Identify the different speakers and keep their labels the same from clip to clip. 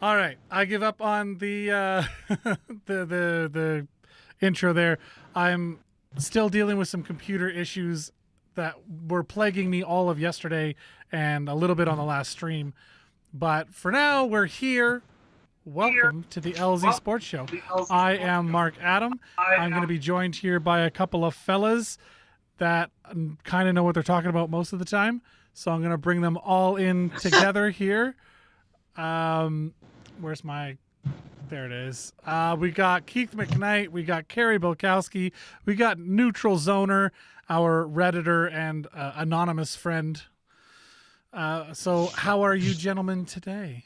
Speaker 1: All right, I give up on the the intro there. I'm still dealing with some computer issues that were plaguing me all of yesterday and a little bit on the last stream. But for now, we're here. Welcome to the LZ Sports Show. I am Mark Adam. I'm going to be joined here by a couple of fellas that kind of know what they're talking about most of the time. So I'm going to bring them all in together here. Where's my? There it is. We got Keith McKnight. We got Carey Bilkowski. We got Neutral Zoner, our Redditor and anonymous friend. So how are you gentlemen today?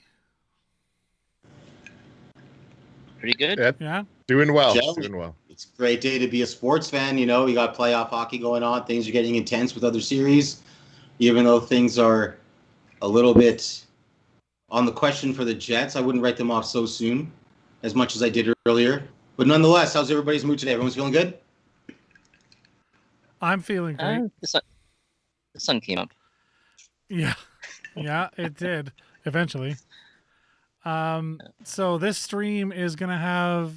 Speaker 2: Pretty good.
Speaker 1: Yeah.
Speaker 3: Doing well.
Speaker 4: Joe,
Speaker 3: Doing well.
Speaker 4: It's a great day to be a sports fan. You know, you got playoff hockey going on. Things are getting intense with other series, even though things are a little bit on the question for the Jets. I wouldn't write them off so soon as much as I did earlier. But nonetheless, how's everybody's mood today? Everyone's feeling good?
Speaker 1: I'm feeling great.
Speaker 2: The sun came up.
Speaker 1: Yeah. Yeah, it did eventually. So this stream is going to have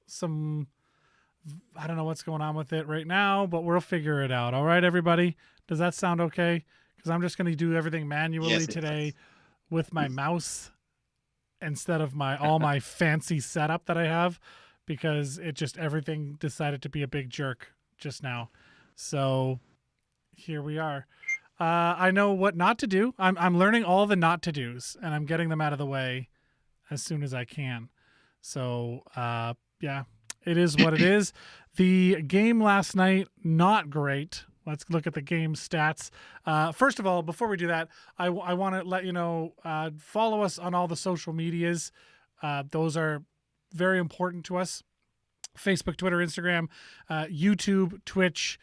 Speaker 1: some, I don't know what's going on with it right now, but we'll figure it out. All right, everybody. Does that sound okay? Because I'm just going to do everything manually today with my mouse instead of all my fancy setup that I have, because it just, everything decided to be a big jerk just now. So here we are. I know what not to do. I'm learning all the not to do's and I'm getting them out of the way as soon as I can. So, yeah, it is what it is. The game last night, not great. Let's look at the game stats. First of all, before we do that, I want to let you know, follow us on all the social medias. Those are very important to us. Facebook, Twitter, Instagram, YouTube, Twitch.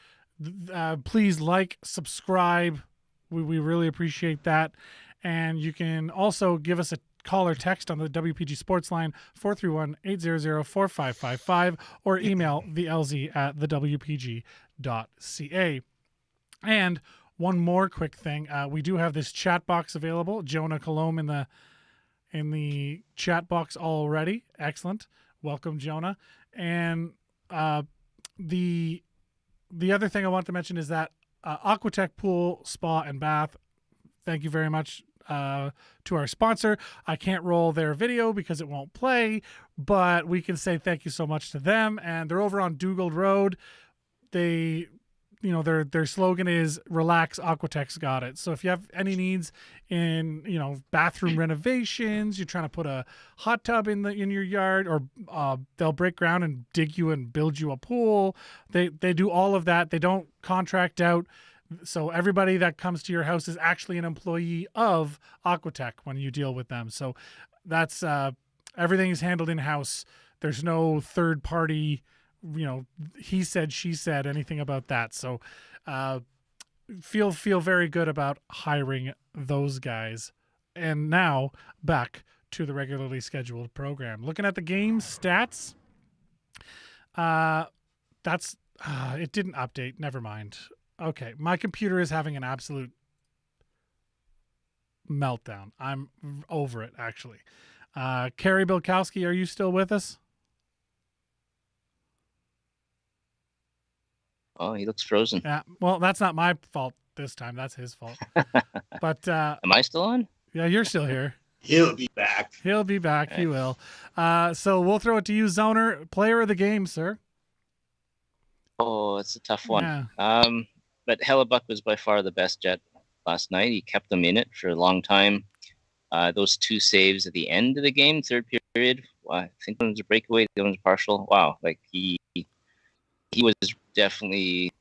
Speaker 1: Please like, subscribe. We really appreciate that. And you can also give us a call or text on the WPG Sports line, 431-800-4555, or email thelz@thewpg.ca. And one more quick thing. We do have this chat box available. Jonah Colomb in the chat box already. Excellent. Welcome, Jonah. And the other thing I want to mention is that Aquatech Pool, Spa, and Bath, thank you very much to our sponsor. I can't roll their video because it won't play, but we can say thank you so much to them. And they're over on Dugald Road. They, their slogan is "Relax, Aquatech's got it." So if you have any needs in, bathroom renovations, you're trying to put a hot tub in your yard, or they'll break ground and dig you and build you a pool. They do all of that. They don't contract out. So everybody that comes to your house is actually an employee of Aquatech when you deal with them. So that's everything is handled in-house. There's no third party, he said, she said, anything about that. So feel very good about hiring those guys. And now back to the regularly scheduled program. Looking at the game stats, that's it didn't update. Never mind. Okay, my computer is having an absolute meltdown. I'm over it, actually. Carey Bilkowski, are you still with us?
Speaker 2: Oh, he looks frozen.
Speaker 1: Yeah, well, that's not my fault this time. That's his fault. But
Speaker 2: am I still on?
Speaker 1: Yeah, you're still here.
Speaker 4: He'll be back.
Speaker 1: He'll be back. Right. He will. So we'll throw it to you, Zoner. Player of the game, sir.
Speaker 2: Oh, it's a tough one.
Speaker 1: Yeah.
Speaker 2: But Hellebuck was by far the best Jet last night. He kept them in it for a long time. Those two saves at the end of the game, third period, I think one was a breakaway, the other was partial. Wow, like he was definitely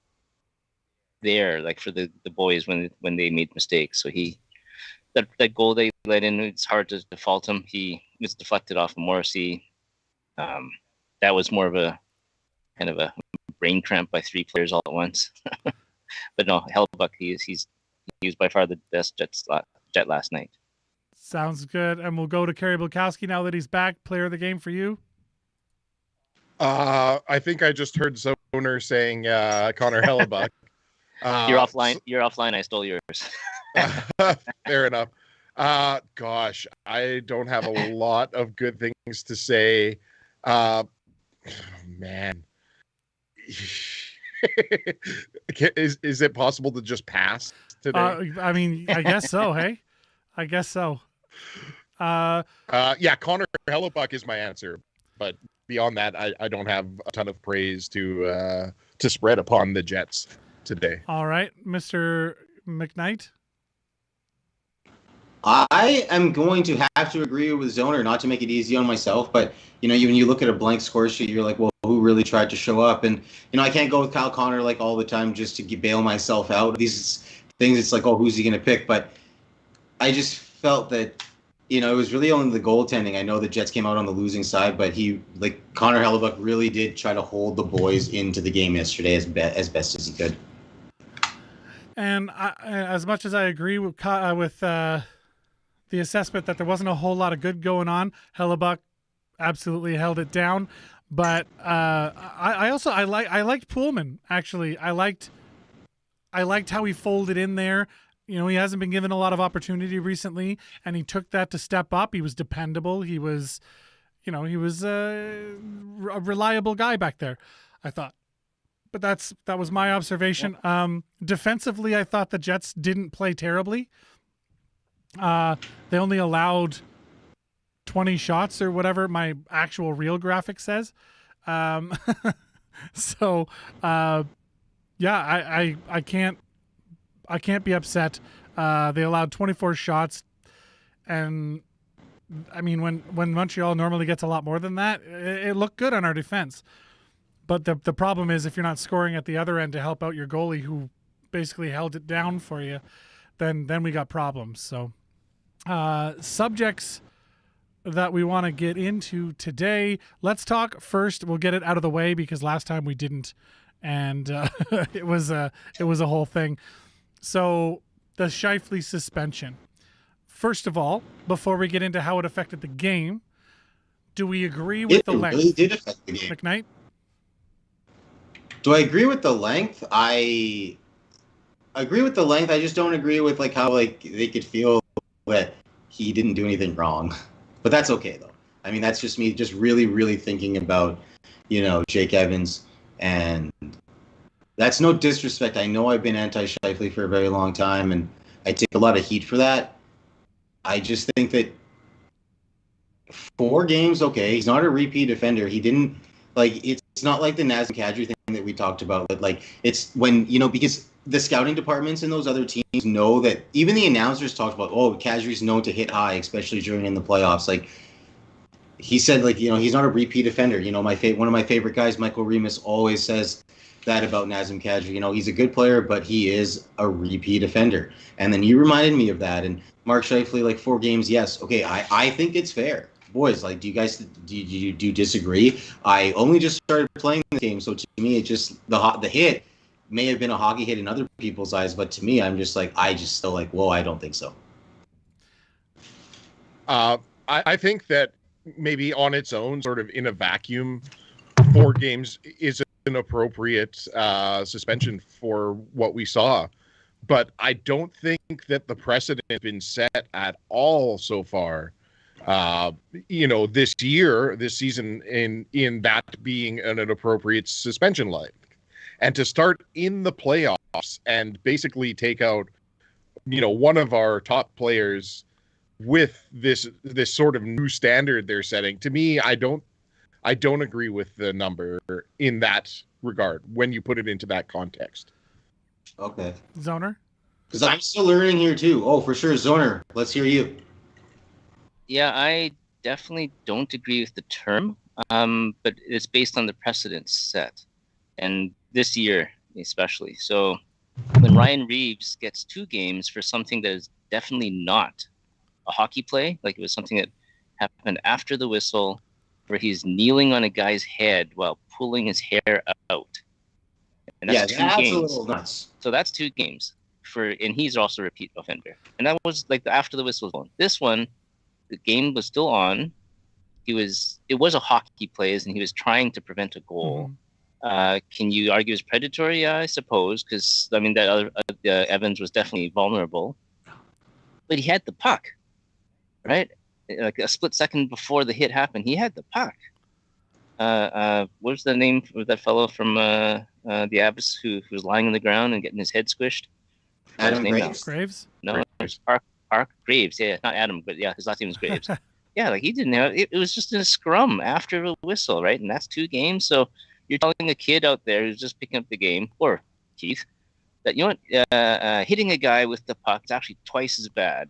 Speaker 2: there, like for the boys when they made mistakes. So that goal they let in, it's hard to fault him. He was deflected off of Morrissey. That was more of a kind of a brain cramp by three players all at once. But no, Hellebuck, he was by far the best Jet last night.
Speaker 1: Sounds good. And we'll go to Carey Bilkowski now that he's back. Player of the game for you?
Speaker 3: I think I just heard Zoner saying Connor Hellebuck.
Speaker 2: You're offline. You're offline. I stole yours.
Speaker 3: Fair enough. Gosh, I don't have a lot of good things to say. Man. Is it possible to just pass today?
Speaker 1: I mean, I guess so. Hey, I guess so.
Speaker 3: Yeah, Connor Hellebuck is my answer, but beyond that, I don't have a ton of praise to spread upon the Jets today.
Speaker 1: All right, Mr. McKnight.
Speaker 4: I am going to have to agree with Zoner, not to make it easy on myself, but when you look at a blank score sheet, you're like, well, who really tried to show up? And I can't go with Kyle Connor like all the time just to bail myself out. These things, it's like, oh, who's he going to pick? But I just felt that it was really only the goaltending. I know the Jets came out on the losing side, but Connor Hellebuck really did try to hold the boys into the game yesterday as best as he could.
Speaker 1: And as much as I agree with the assessment that there wasn't a whole lot of good going on, Hellebuck absolutely held it down. But I liked Pullman, actually. I liked how he folded in there. He hasn't been given a lot of opportunity recently, and he took that to step up. He was dependable. He was a reliable guy back there, I thought. But that was my observation. Defensively, I thought the Jets didn't play terribly. They only allowed 20 shots or whatever my actual real graphic says. So, yeah, I can't be upset. They allowed 24 shots, and I mean, when Montreal normally gets a lot more than that, it looked good on our defense. But the problem is, if you're not scoring at the other end to help out your goalie, who basically held it down for you, then we got problems. So, subjects that we want to get into today. Let's talk first. We'll get it out of the way because last time we didn't, and it was a whole thing. So the Scheifele suspension. First of all, before we get into how it affected the game, do we agree with the length?
Speaker 4: It really did affect the game.
Speaker 1: McKnight?
Speaker 4: Do I agree with the length? I agree with the length. I just don't agree with how they could feel that he didn't do anything wrong. But that's okay though. I mean, that's just me just really, really thinking about, Jake Evans, and that's no disrespect. I know I've been anti-Scheifele for a very long time, and I take a lot of heat for that. I just think that 4 games, okay, he's not a repeat offender. He didn't, it's not like the Nazem Kadri thing that we talked about. But, it's when, because the scouting departments and those other teams know that, even the announcers talked about, Kadri's known to hit high, especially during in the playoffs. He said, he's not a repeat offender. One of my favorite guys, Michael Remus, always says that about Nazem Kadri. He's a good player, but he is a repeat offender. And then you reminded me of that. And Mark Scheifele, 4 games, yes. Okay, I think it's fair. Boys, do you guys do you disagree? I only just started playing the game, so to me, it just the hit may have been a hockey hit in other people's eyes, but to me, I'm just still whoa, I don't think so.
Speaker 3: I think that maybe on its own, sort of in a vacuum, 4 games is an appropriate suspension for what we saw. But I don't think that the precedent has been set at all so far. This season, in that being an appropriate suspension line, and to start in the playoffs and basically take out, one of our top players with this sort of new standard they're setting. To me, I don't agree with the number in that regard when you put it into that context.
Speaker 4: Okay,
Speaker 1: Zoner?
Speaker 4: Because I'm still learning here too. Oh, for sure, Zoner. Let's hear you.
Speaker 2: Yeah, I definitely don't agree with the term, but it's based on the precedents set, and this year especially. So when Ryan Reeves gets 2 games for something that is definitely not a hockey play, it was something that happened after the whistle, where he's kneeling on a guy's head while pulling his hair out. And that's 2
Speaker 4: that's
Speaker 2: games.
Speaker 4: A little nuts.
Speaker 2: So that's 2 games and he's also a repeat offender. And that was after the whistle was blown. This one, the game was still on. It was a hockey play, and he was trying to prevent a goal. Mm-hmm. Can you argue it's predatory? Yeah, I suppose, because that other Evans was definitely vulnerable, but he had the puck. right? Like a split second before the hit happened, he had the puck. What's the name of that fellow from the Habs who was lying on the ground and getting his head squished?
Speaker 4: Adam Graves?
Speaker 1: Graves?
Speaker 2: No, it's Park Graves. Yeah, not Adam, but yeah, his last name is Graves. Yeah, like he didn't have it. It was just in a scrum after a whistle, right? And that's 2 games. So you're telling a kid out there who's just picking up the game, or Keith, that you know what, hitting a guy with the puck is actually twice as bad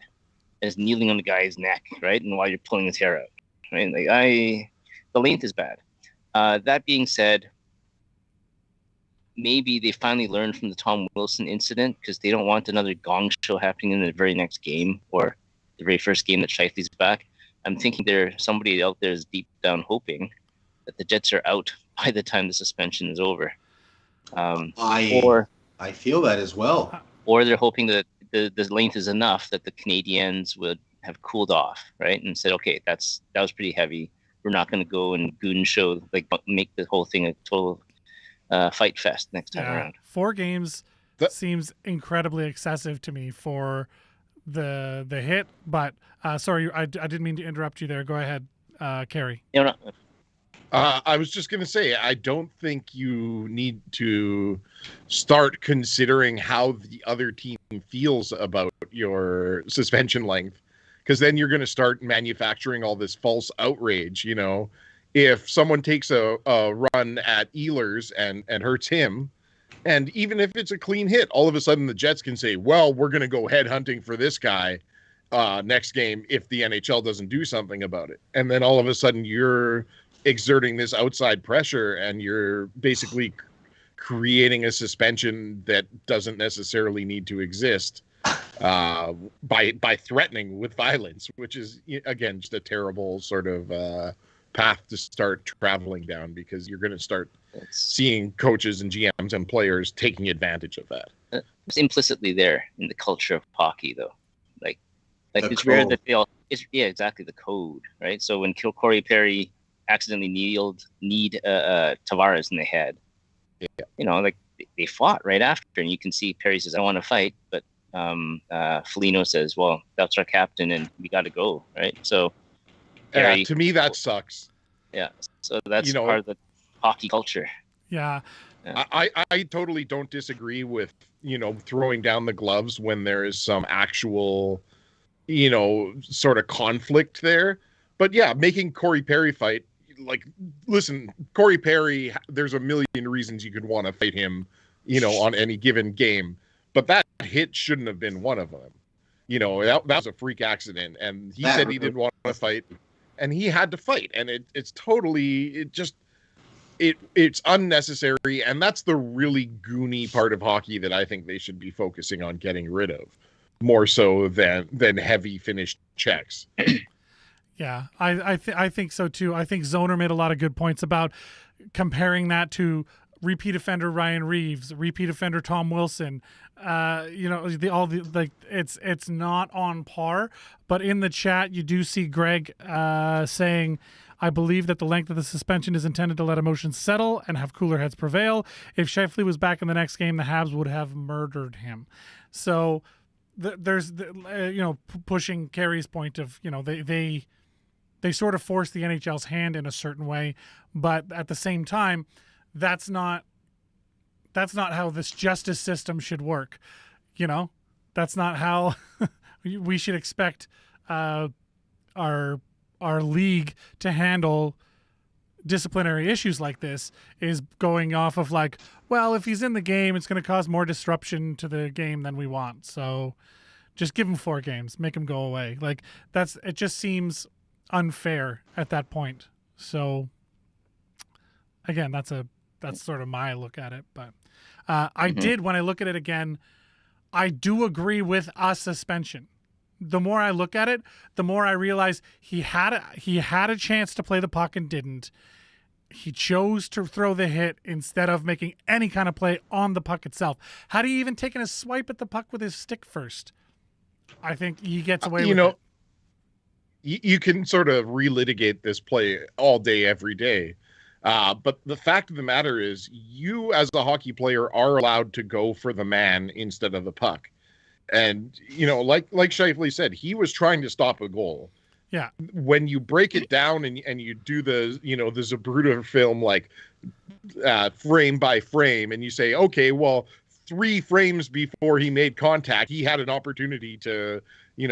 Speaker 2: as kneeling on the guy's neck, right? And while you're pulling his hair out, right? Like the length is bad. That being said, maybe they finally learned from the Tom Wilson incident because they don't want another gong show happening in the very next game or the very first game that Scheifele's back. I'm thinking somebody out there is deep down hoping that the Jets are out by the time the suspension is over.
Speaker 4: I feel that as well.
Speaker 2: Or they're hoping that the length is enough that the Canadians would have cooled off, right? And said, okay, that was pretty heavy. We're not going to go and goon show, like make the whole thing a total fight fest next time around.
Speaker 1: 4 games seems incredibly excessive to me for the hit, but sorry, I didn't mean to interrupt you there. Go ahead, Carey.
Speaker 3: I was just going to say, I don't think you need to start considering how the other team feels about your suspension length, because then you're going to start manufacturing all this false outrage. You know, if someone takes a run at Ehlers and hurts him, and even if it's a clean hit, all of a sudden the Jets can say, well, we're going to go head hunting for this guy next game if the NHL doesn't do something about it. And then all of a sudden you're exerting this outside pressure and you're basically creating a suspension that doesn't necessarily need to exist by threatening with violence, which is, again, just a terrible sort of path to start traveling down, because you're going to start seeing coaches and GMs and players taking advantage of that.
Speaker 2: It's implicitly there in the culture of hockey, though. Like it's
Speaker 4: code.
Speaker 2: rare that they all. Exactly, the code, right? So when Corey Perry accidentally kneed Tavares in the head, you know, like they fought right after, and you can see Perry says, "I want to fight," but Foligno says, "Well, that's our captain, and we got to go," right? So.
Speaker 3: Yeah, to me, that sucks.
Speaker 2: Yeah, so that's part of the hockey culture.
Speaker 1: Yeah.
Speaker 3: I totally don't disagree with, throwing down the gloves when there is some actual, sort of conflict there. But yeah, making Corey Perry fight, like, listen, Corey Perry, there's a million reasons you could want to fight him, on any given game. But that hit shouldn't have been one of them. That was a freak accident. And he said he didn't want to fight. And he had to fight, and it's unnecessary, and that's the really goony part of hockey that I think they should be focusing on getting rid of, more so than heavy finished checks.
Speaker 1: Yeah, I think so too. I think Zoner made a lot of good points about comparing that to repeat offender Ryan Reeves, repeat offender Tom Wilson. It's not on par. But in the chat, you do see Greg saying, "I believe that the length of the suspension is intended to let emotions settle and have cooler heads prevail. If Scheifele was back in the next game, the Habs would have murdered him." So there's pushing Carey's point of, they sort of force the NHL's hand in a certain way, but at the same time, that's not how this justice system should work. That's not how we should expect our league to handle disciplinary issues like this, is going off of like, well, if he's in the game, it's going to cause more disruption to the game than we want. So just give him 4 games, make him go away. Like it just seems unfair at that point. So again, that's sort of my look at it. But when I look at it again, I do agree with a suspension. The more I look at it, the more I realize he had a chance to play the puck and didn't. He chose to throw the hit instead of making any kind of play on the puck itself. Had he even taken a swipe at the puck with his stick first, I think he gets away with it.
Speaker 3: You can sort of relitigate this play all day, every day. But the fact of the matter is, you as a hockey player are allowed to go for the man instead of the puck. And, like Scheifele said, he was trying to stop a goal.
Speaker 1: Yeah.
Speaker 3: When you break it down and you do the, the Zapruder film, like frame by frame, and you say, okay, well, 3 frames before he made contact, he had an opportunity to,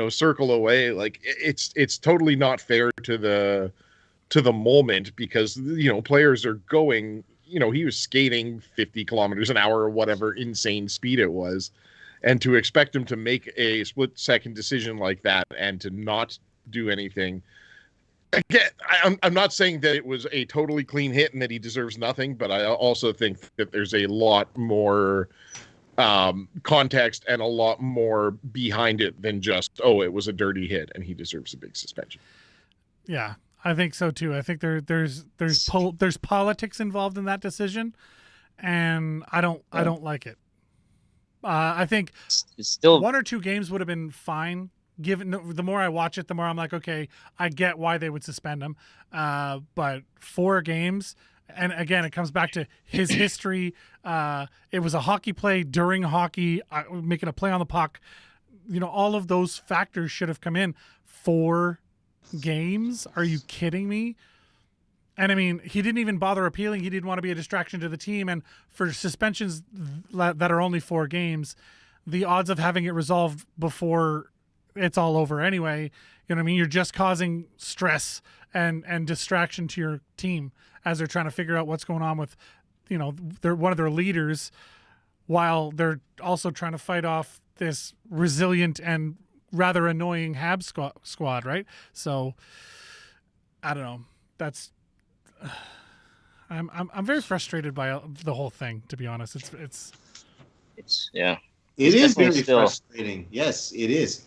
Speaker 3: circle away. Like it's totally not fair to the moment, because, players are going, he was skating 50 kilometers an hour or whatever insane speed it was. And to expect him to make a split second decision like that and to not do anything. Again, I'm not saying that it was a totally clean hit and that he deserves nothing, but I also think that there's a lot more context and a lot more behind it than just, it was a dirty hit and he deserves a big suspension.
Speaker 1: Yeah, I think so too. I think there's politics involved in that decision, and I don't like it. I think
Speaker 2: it's still
Speaker 1: 1 or 2 games would have been fine. Given the more I watch it, the more I'm like, okay, I get why they would suspend him. But 4 games, and again, it comes back to his history. It was a hockey play during hockey, making a play on the puck. All of those factors should have come in. 4 games? Are you kidding me? And I mean, he didn't even bother appealing. He didn't want to be a distraction to the team. And for suspensions that are only 4 games, the odds of having it resolved before it's all over anyway, you know what I mean? You're just causing stress and distraction to your team as they're trying to figure out what's going on with, they're one of their leaders, while they're also trying to fight off this resilient and rather annoying Habs squad, right? So I don't know. That's I'm very frustrated by the whole thing, to be honest. It's
Speaker 2: yeah.
Speaker 4: It is very
Speaker 2: still
Speaker 4: frustrating. Yes, it is.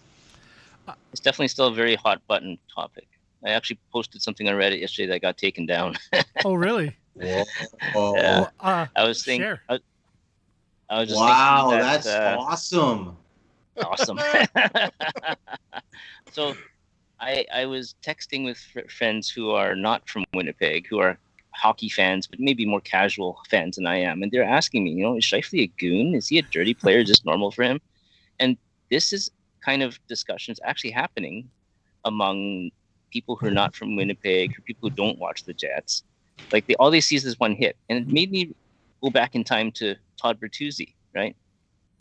Speaker 2: It's definitely still a very hot button topic. I actually posted something on Reddit yesterday that got taken down.
Speaker 1: Oh, really?
Speaker 2: Yeah.
Speaker 1: Well,
Speaker 2: I was thinking.
Speaker 1: share.
Speaker 2: I was just
Speaker 4: Wow,
Speaker 2: thinking
Speaker 4: that's awesome.
Speaker 2: awesome. So I was texting with friends who are not from Winnipeg, who are hockey fans, but maybe more casual fans than I am. And they're asking me, is Scheifele a goon? Is he a dirty player? Just normal for him? And this is kind of discussions actually happening among people who are not from Winnipeg, or people who don't watch the Jets. Like all they see is this one hit. And it made me go back in time to Todd Bertuzzi, right?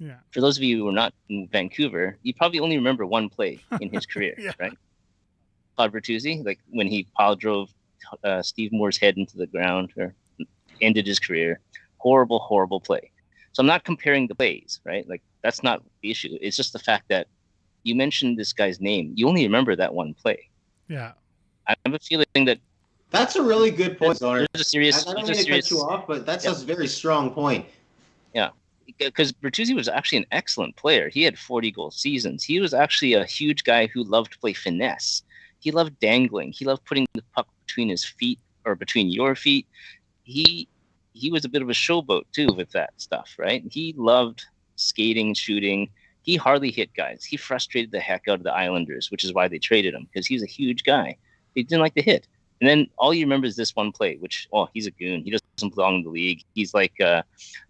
Speaker 1: Yeah.
Speaker 2: For those of you who are not in Vancouver, you probably only remember one play in his career,
Speaker 1: Yeah.
Speaker 2: right? Todd Bertuzzi, like when he pile drove Steve Moore's head into the ground, or ended his career. Horrible, horrible play. So I'm not comparing the plays, right? Like that's not the issue. It's just the fact that you mentioned this guy's name. You only remember that one play.
Speaker 1: Yeah.
Speaker 2: I have a feeling that
Speaker 4: That's a really good point, Donner.
Speaker 2: there's a serious.
Speaker 4: I don't mean to cut you off, but that's a very strong point.
Speaker 2: Yeah, because Bertuzzi was actually an excellent player. He had 40-goal seasons. He was actually a huge guy who loved to play finesse. He loved dangling. He loved putting the puck between his feet or between your feet. He was a bit of a showboat too with that stuff, right? He loved skating, shooting. He hardly hit guys. He frustrated the heck out of the Islanders, which is why they traded him, because he's a huge guy. They didn't like to hit. And then all you remember is this one play, which, he's a goon. He doesn't belong in the league. He's like,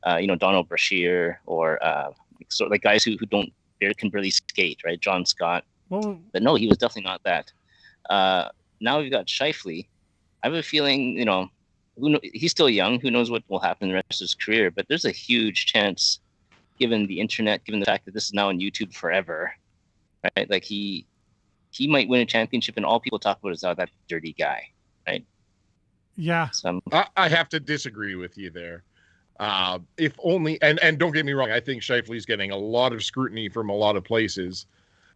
Speaker 2: Donald Brashear, or sort of like guys who can barely skate, right? John Scott.
Speaker 1: Well,
Speaker 2: But no, he was definitely not that. Now we've got Scheifele. I have a feeling, he's still young. Who knows what will happen in the rest of his career? But there's a huge chance, given the internet, given the fact that this is now on YouTube forever, right? Like he might win a championship, and all people talk about is that dirty guy, right?
Speaker 1: yeah.
Speaker 2: So,
Speaker 3: I have to disagree with you there. If only, and don't get me wrong, I think Scheifele's getting a lot of scrutiny from a lot of places.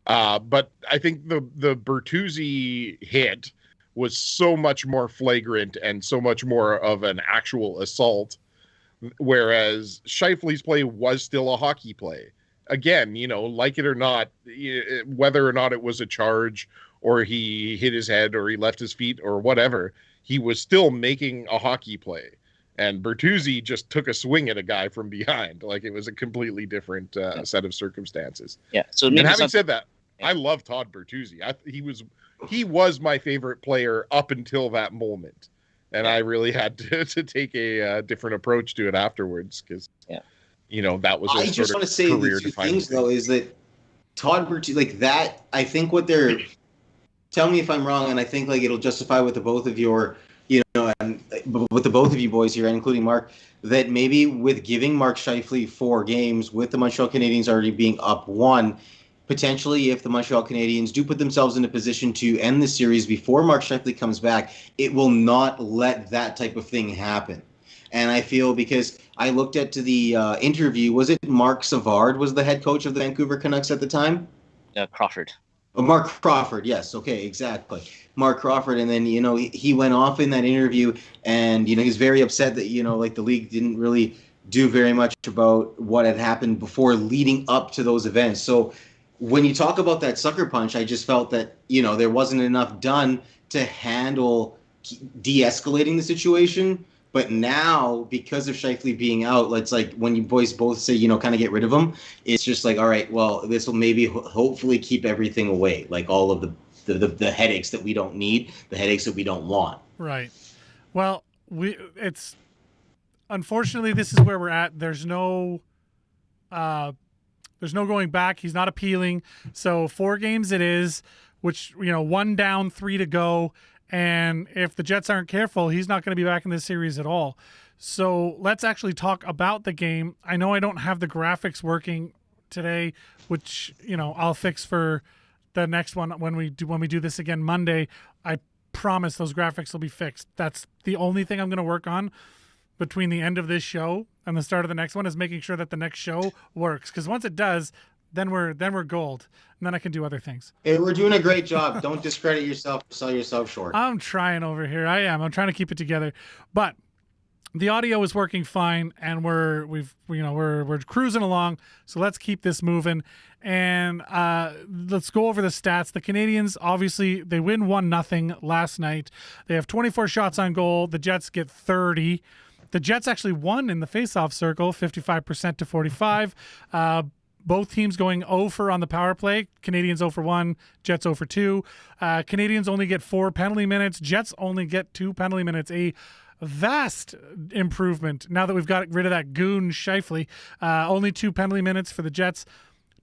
Speaker 3: But I think the Bertuzzi hit was so much more flagrant and so much more of an actual assault, whereas Scheifele's play was still a hockey play. Again, like it or not, whether or not it was a charge or he hit his head or he left his feet or whatever, he was still making a hockey play. And Bertuzzi just took a swing at a guy from behind. Like it was a completely different set of circumstances.
Speaker 2: yeah. So
Speaker 3: And
Speaker 2: maybe
Speaker 3: having said that,
Speaker 2: Yeah.
Speaker 3: I love Todd Bertuzzi. He was my favorite player up until that moment. And I really had to take a different approach to it afterwards, because that was
Speaker 4: I just want to say the two things, though, is that Todd Bertuzzi, like that, I think what they're tell me if I'm wrong, and I think like it'll justify with the both of your, and with the both of you boys here, including Mark, that maybe with giving Mark Scheifele 4 games, with the Montreal Canadiens already being up 1, potentially if the Montreal Canadiens do put themselves in a position to end the series before Mark Scheifele comes back, it will not let that type of thing happen. And I feel, because I looked at the interview, was it Mark Savard was the head coach of the Vancouver Canucks at the time?
Speaker 2: Crawford.
Speaker 4: Oh, Mark Crawford, yes. Okay, exactly. Mark Crawford. And then, he went off in that interview and, he's very upset that, like the league didn't really do very much about what had happened before leading up to those events. So when you talk about that sucker punch, I just felt that, there wasn't enough done to handle de-escalating the situation. But now, because of Scheifele being out, it's like when you boys both say, kind of get rid of him, it's just like, all right, well, this will maybe hopefully keep everything away, like all of the headaches that we don't need, the headaches that we don't want.
Speaker 1: Right. Well, unfortunately, this is where we're at. There's no going back. He's not appealing. So 4 games it is, which, 1 down, 3 to go. And if the Jets aren't careful, he's not going to be back in this series at all. So let's actually talk about the game. I know I don't have the graphics working today, which, I'll fix for the next one when we do this again Monday. I promise those graphics will be fixed. That's the only thing I'm going to work on between the end of this show and the start of the next one, is making sure that the next show works. Because once it does, then we're gold, and then I can do other things.
Speaker 4: Hey, we're doing a great job. Don't discredit yourself, sell yourself short.
Speaker 1: I'm trying over here. I'm trying to keep it together, but the audio is working fine, and we're cruising along. So let's keep this moving, and let's go over the stats. The Canadiens, obviously, they win 1-0 last night. They have 24 shots on goal. The Jets get 30. The Jets actually won in the faceoff circle, 55% to 45. Both teams going 0 for on the power play. Canadiens 0 for 1, Jets 0 for 2. Canadiens only get 4 penalty minutes. Jets only get 2 penalty minutes. A vast improvement now that we've got rid of that goon Scheifele. Only 2 penalty minutes for the Jets.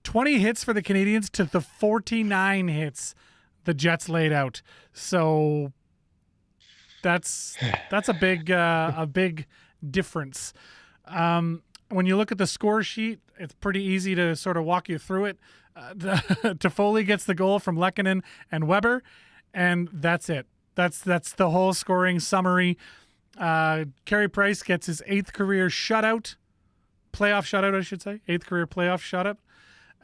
Speaker 1: 20 hits for the Canadiens to the 49 hits the Jets laid out. So that's a big difference. When you look at the score sheet, it's pretty easy to sort of walk you through it. Toffoli gets the goal from Lehkonen and Weber, and that's it. That's the whole scoring summary. Carey Price gets his 8th career playoff shutout, I should say, 8th career playoff shutout,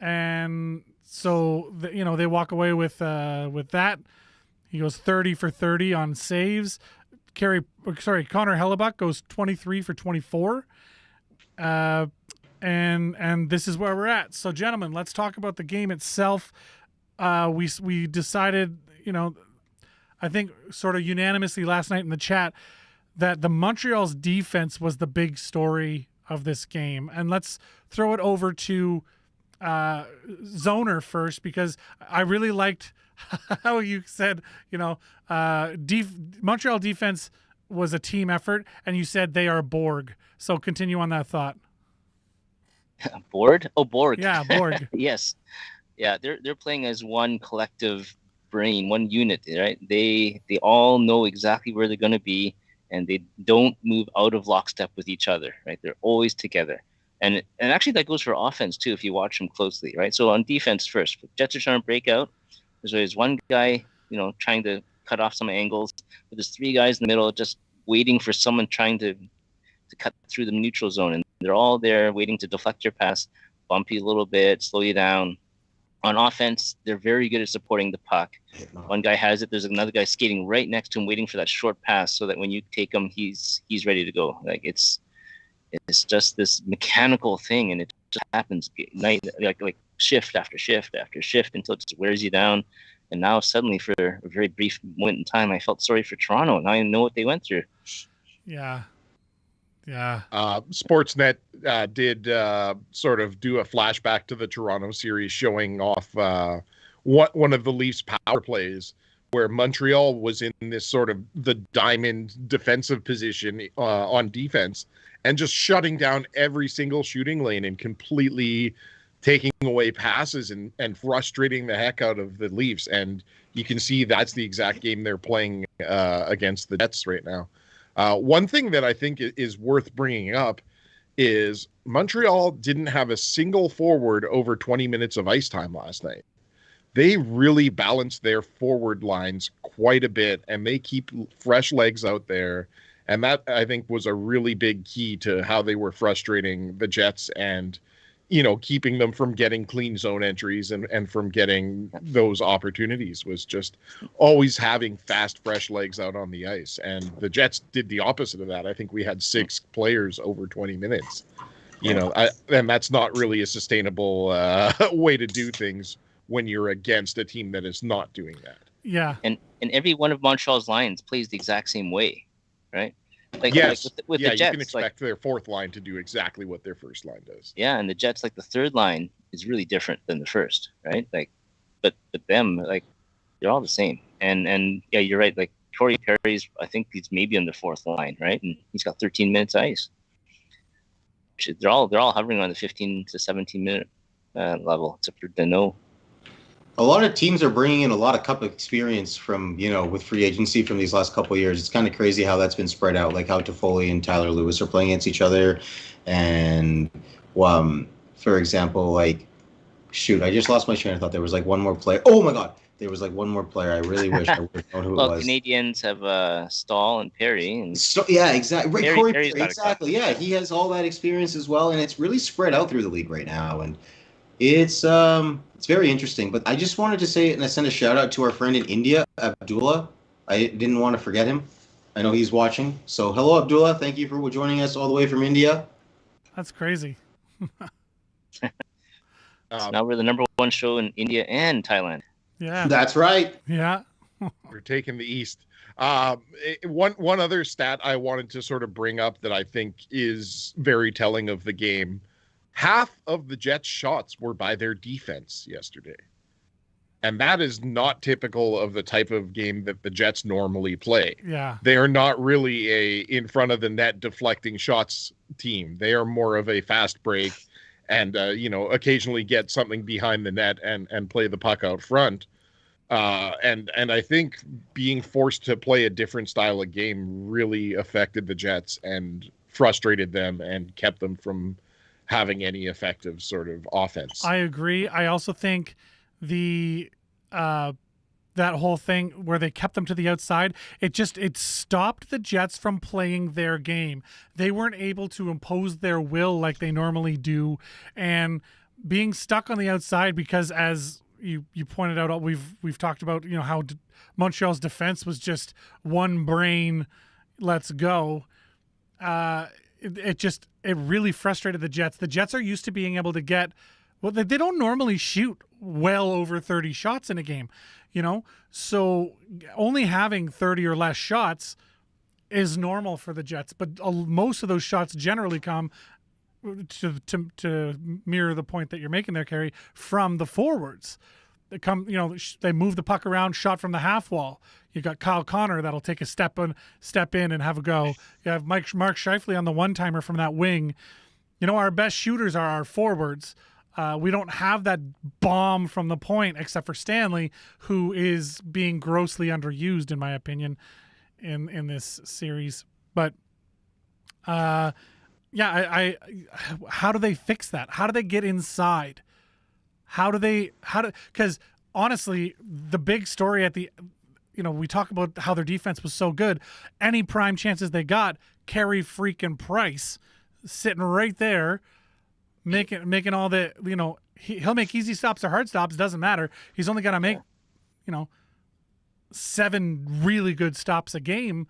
Speaker 1: and so they walk away with that. He goes 30 for 30 on saves. Connor Hellebuck goes 23 for 24. And this is where we're at. So, gentlemen, let's talk about the game itself. We decided, I think sort of unanimously last night in the chat, that the Montreal's defense was the big story of this game. And let's throw it over to Zoner first, because I really liked how you said, Montreal defense was a team effort, and you said they are Borg. So continue on that thought.
Speaker 2: Borg? Oh, Borg.
Speaker 1: Yeah, Borg.
Speaker 2: Yes. Yeah, they're playing as one collective brain, one unit, right? They all know exactly where they're going to be, and they don't move out of lockstep with each other, right? They're always together. And actually that goes for offense too, if you watch them closely, right? So on defense first, Jets are trying to break out. There's always one guy, trying to cut off some angles, but there's 3 guys in the middle just waiting for someone trying to cut through the neutral zone, and they're all there waiting to deflect your pass, bump you a little bit, slow you down. On offense, they're very good at supporting the puck. One guy has it, there's another guy skating right next to him waiting for that short pass, so that when you take him, he's ready to go. Like it's just this mechanical thing, and it just happens night, like shift after shift after shift, until it just wears you down. And now suddenly, for a very brief moment in time, I felt sorry for Toronto. Now I know what they went through.
Speaker 1: Yeah.
Speaker 3: Sportsnet did sort of do a flashback to the Toronto series, showing off one of the Leafs' power plays, where Montreal was in this sort of the diamond defensive position on defense, and just shutting down every single shooting lane and completely taking away passes and frustrating the heck out of the Leafs. And you can see that's the exact game they're playing against the Jets right now. One thing that I think is worth bringing up is Montreal didn't have a single forward over 20 minutes of ice time last night. They really balanced their forward lines quite a bit, and they keep fresh legs out there. And that, I think, was a really big key to how they were frustrating the Jets and, keeping them from getting clean zone entries and from getting those opportunities, was just always having fast, fresh legs out on the ice. And the Jets did the opposite of that. I think we had 6 players over 20 minutes, and that's not really a sustainable way to do things when you're against a team that is not doing that.
Speaker 1: Yeah.
Speaker 2: And every one of Montreal's lines plays the exact same way, right?
Speaker 3: Yes.
Speaker 2: With the Jets,
Speaker 3: you can expect their fourth line to do exactly what their first line does.
Speaker 2: Yeah, and the Jets, the third line is really different than the first, right? But them, they're all the same. And yeah, you're right. Corey Perry's, I think he's maybe on the fourth line, right? And he's got 13 minutes ice. They're all hovering on the 15 to 17 minute level, except for Danault.
Speaker 4: A lot of teams are bringing in a lot of cup experience from, with free agency from these last couple of years. It's kind of crazy how that's been spread out, like how Toffoli and Tyler Lewis are playing against each other. And, for example, I just lost my train of thought. There was one more player. Oh my God. There was one more player. I really wish I would have known who it was.
Speaker 2: Canadians have Stahl and Perry. And
Speaker 4: yeah, exactly. Corey
Speaker 2: Perry's
Speaker 4: Perry, exactly. Yeah, he has all that experience as well. And it's really spread out through the league right now. And it's very interesting, but I just wanted to say and I send a shout out to our friend in India, Abdullah. I didn't want to forget him. I know he's watching. So hello, Abdullah. Thank you for joining us all the way from India.
Speaker 1: That's crazy.
Speaker 2: So now we're the number 1 show in India and Thailand.
Speaker 1: Yeah,
Speaker 4: that's right.
Speaker 1: Yeah,
Speaker 3: we're taking the East. One other stat I wanted to sort of bring up that I think is very telling of the game. Half of the Jets' shots were by their defense yesterday. And that is not typical of the type of game that the Jets normally play.
Speaker 1: Yeah.
Speaker 3: They are not really a in front of the net deflecting shots team. They are more of a fast break and, occasionally get something behind the net and play the puck out front. And I think being forced to play a different style of game really affected the Jets and frustrated them and kept them from having any effective sort of offense.
Speaker 1: I agree. I also think the that whole thing where they kept them to the outside, it stopped the Jets from playing their game. They weren't able to impose their will like they normally do, and being stuck on the outside because, as you pointed out, we've talked about how Montreal's defense was just one brain, let's go. It really frustrated the Jets. The Jets are used to being able to get, they don't normally shoot well over 30 shots in a game, so only having 30 or less shots is normal for the Jets. But most of those shots generally come, to mirror the point that you're making there, Carey, from the forwards. They come, they move the puck around, shot from the half wall. You got Kyle Connor that'll take a step in and have a go. You have Mark Scheifele on the one-timer from that wing. Our best shooters are our forwards. We don't have that bomb from the point except for Stanley, who is being grossly underused, in my opinion, in this series. But how do they fix that? How do they get inside? Because honestly, the big story at the, we talk about how their defense was so good. Any prime chances they got, Carey freaking Price sitting right there, making all the, he'll make easy stops or hard stops, doesn't matter. He's only got to make, 7 really good stops a game,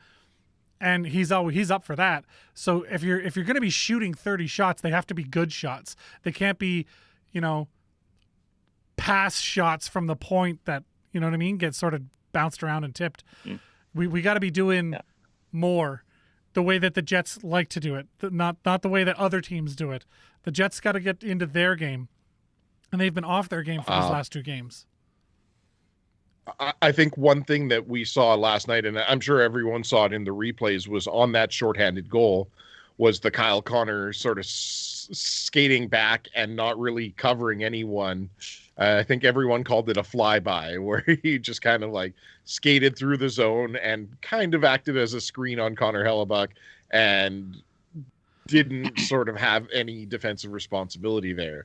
Speaker 1: and he's up for that. So if you're going to be shooting 30 shots, they have to be good shots. They can't be, pass shots from the point that, get sort of bounced around and tipped. We got to be doing more the way that the Jets like to do it, not the way that other teams do it. The Jets got to get into their game, and they've been off their game for these last 2 games.
Speaker 3: I think one thing that we saw last night, and I'm sure everyone saw it in the replays, was on that shorthanded goal was the Kyle Connor sort of skating back and not really covering anyone. I think everyone called it a flyby, where he just kind of like skated through the zone and kind of acted as a screen on Connor Hellebuck and didn't sort of have any defensive responsibility there.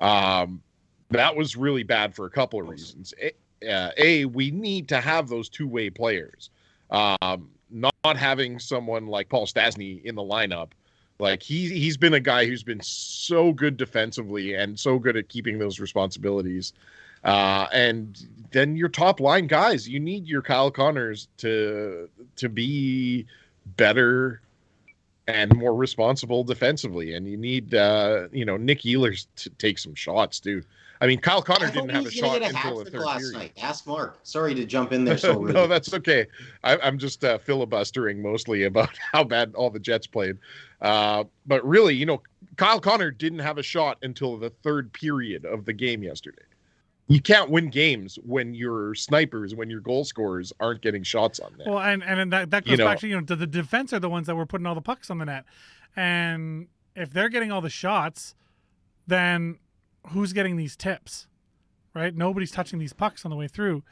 Speaker 3: That was really bad for a couple of reasons. We need to have those two-way players. Not having someone like Paul Stastny in the lineup, like he's been a guy who's been so good defensively and so good at keeping those responsibilities. And then your top line guys, you need your Kyle Connors to be better and more responsible defensively. And you need, Nick Ehlers to take some shots too. I mean, Kyle Connor didn't have a shot until the third period.
Speaker 4: Night. Ask Mark. Sorry to jump in there so rude.
Speaker 3: No, that's okay. I'm just filibustering mostly about how bad all the Jets played. But really, Kyle Connor didn't have a shot until the third period of the game yesterday. You can't win games when your snipers, when your goal scorers aren't getting shots on net.
Speaker 1: Well, and that goes back to, the defense are the ones that were putting all the pucks on the net. And if they're getting all the shots, then who's getting these tips, right? Nobody's touching these pucks on the way through.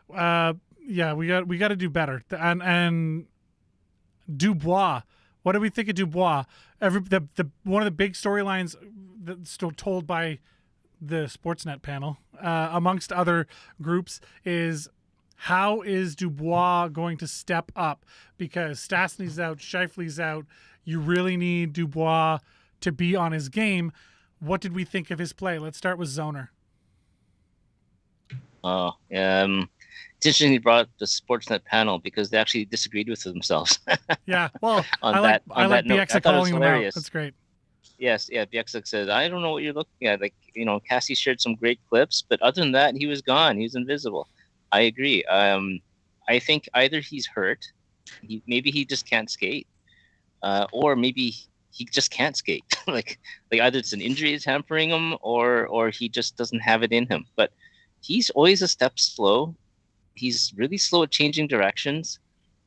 Speaker 1: We got to do better. And Dubois, what do we think of Dubois? One of the big storylines that's still told by the Sportsnet panel, amongst other groups, is how is Dubois going to step up? Because Stastny's out, Scheifele's out. You really need Dubois to be on his game. What did we think of his play? Let's start with Zoner.
Speaker 2: It's interesting you brought up the Sportsnet panel because they actually disagreed with themselves.
Speaker 1: Yeah, well, I like Bieksa calling them out. That's great.
Speaker 2: Yes, yeah, Bieksa said, I don't know what you're looking at. Like, Cassie shared some great clips, but other than that, he was gone. He was invisible. I agree. I think either he's hurt, maybe he just can't skate, or maybe he just can't skate. like either it's an injury that's hampering him, or he just doesn't have it in him. But he's always a step slow. He's really slow at changing directions.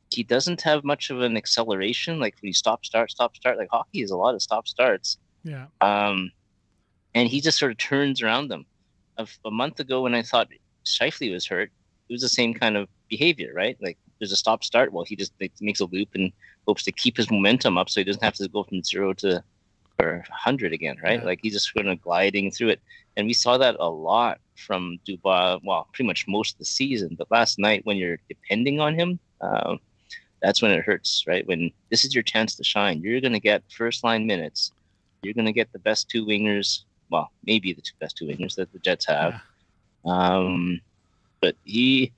Speaker 2: He doesn't have much of an acceleration. Like when you stop, start. Like hockey is a lot of stop starts.
Speaker 1: Yeah.
Speaker 2: And he just sort of turns around them. A month ago, when I thought Scheifele was hurt, it was the same kind of behavior, right? Like there's a stop start. Well, he just makes a loop and hopes to keep his momentum up, so he doesn't have to go from 0 to 100 again, right? Yeah. Like he's just kind of gliding through it. And we saw that a lot from Dubois, well, pretty much most of the season. But last night, when you're depending on him, that's when it hurts, right? When this is your chance to shine, you're going to get first line minutes. You're going to get the best two wingers. Well, maybe the best two wingers that the Jets have. Yeah. But he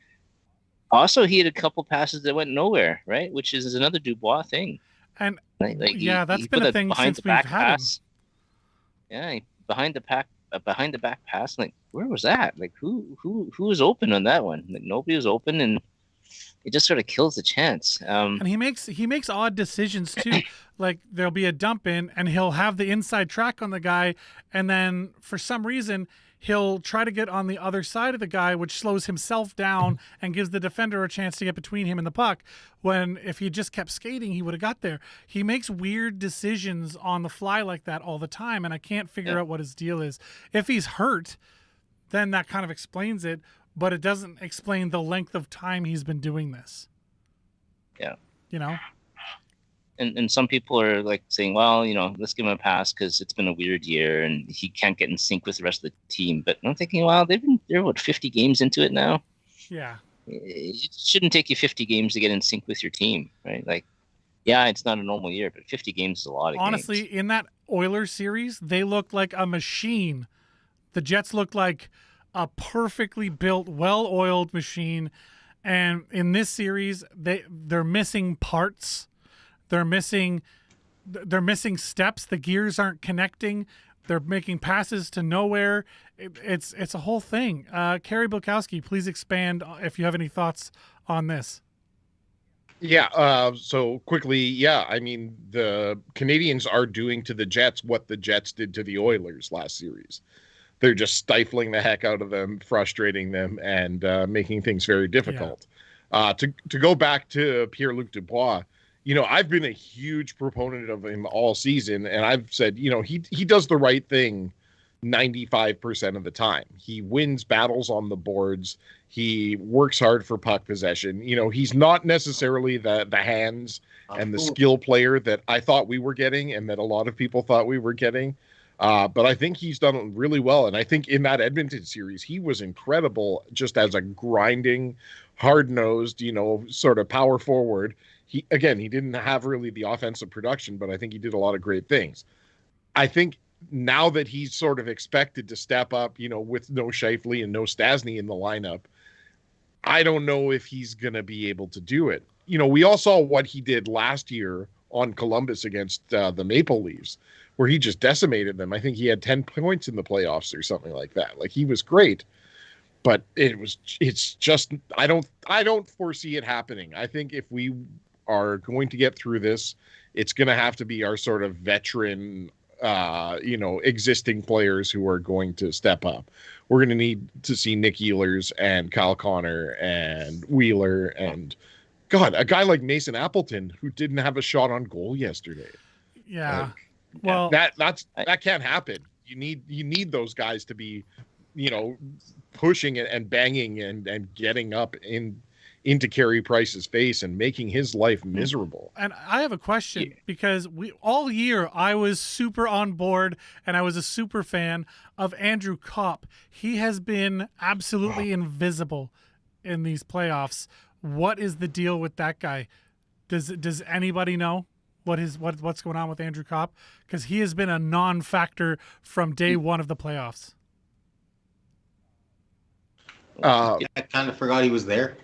Speaker 2: had a couple passes that went nowhere, right? Which is another Dubois thing.
Speaker 1: And that's been a thing since we've had him.
Speaker 2: Yeah, behind the back pass. Like, where was that? Like, who was open on that one? Like, nobody was open, and it just sort of kills the chance.
Speaker 1: And he makes odd decisions too. Like there'll be a dump in, and he'll have the inside track on the guy, and then for some reason he'll try to get on the other side of the guy, which slows himself down and gives the defender a chance to get between him and the puck. When if he just kept skating, he would have got there. He makes weird decisions on the fly like that all the time, and I can't figure out what his deal is. If he's hurt, then that kind of explains it, but it doesn't explain the length of time he's been doing this.
Speaker 2: Yeah.
Speaker 1: And
Speaker 2: some people are like saying, well, let's give him a pass because it's been a weird year and he can't get in sync with the rest of the team. But I'm thinking, well, they're 50 games into it now?
Speaker 1: Yeah.
Speaker 2: It shouldn't take you 50 games to get in sync with your team, right? Like, yeah, it's not a normal year, but 50 games is a lot of games.
Speaker 1: Honestly, in that Oilers series, they looked like a machine. The Jets looked like a perfectly built, well-oiled machine. And in this series, they're missing parts. They're missing steps. The gears aren't connecting. They're making passes to nowhere. It's a whole thing. Carey Bilkowski, please expand if you have any thoughts on this.
Speaker 3: Yeah. So quickly, I mean, the Canadians are doing to the Jets what the Jets did to the Oilers last series. They're just stifling the heck out of them, frustrating them, and making things very difficult. Yeah. To go back to Pierre-Luc Dubois, I've been a huge proponent of him all season, and I've said, he does the right thing 95% of the time. He wins battles on the boards. He works hard for puck possession. He's not necessarily the hands and the skill player that I thought we were getting and that a lot of people thought we were getting. But I think he's done really well. And I think in that Edmonton series, he was incredible just as a grinding, hard-nosed, sort of power forward. He didn't have really the offensive production, but I think he did a lot of great things. I think now that he's sort of expected to step up, with no Scheifele and no Stastny in the lineup, I don't know if he's going to be able to do it. We all saw what he did last year on Columbus against the Maple Leafs, where he just decimated them. I think he had 10 points in the playoffs or something like that. Like, he was great, but it's just, I don't foresee it happening. I think if we are going to get through this, it's going to have to be our sort of veteran, existing players who are going to step up. We're going to need to see Nick Ehlers and Kyle Connor and Wheeler and, God, a guy like Mason Appleton who didn't have a shot on goal yesterday.
Speaker 1: Yeah. Well,
Speaker 3: that can't happen. You need those guys to be, pushing and banging and getting up into Carey Price's face and making his life miserable.
Speaker 1: And I have a question, because all year I was super on board and I was a super fan of Andrew Kopp. He has been absolutely invisible in these playoffs. What is the deal with that guy? Does anybody know what's going on with Andrew Kopp? Because he has been a non-factor from day one of the playoffs.
Speaker 4: I kind of forgot he was there.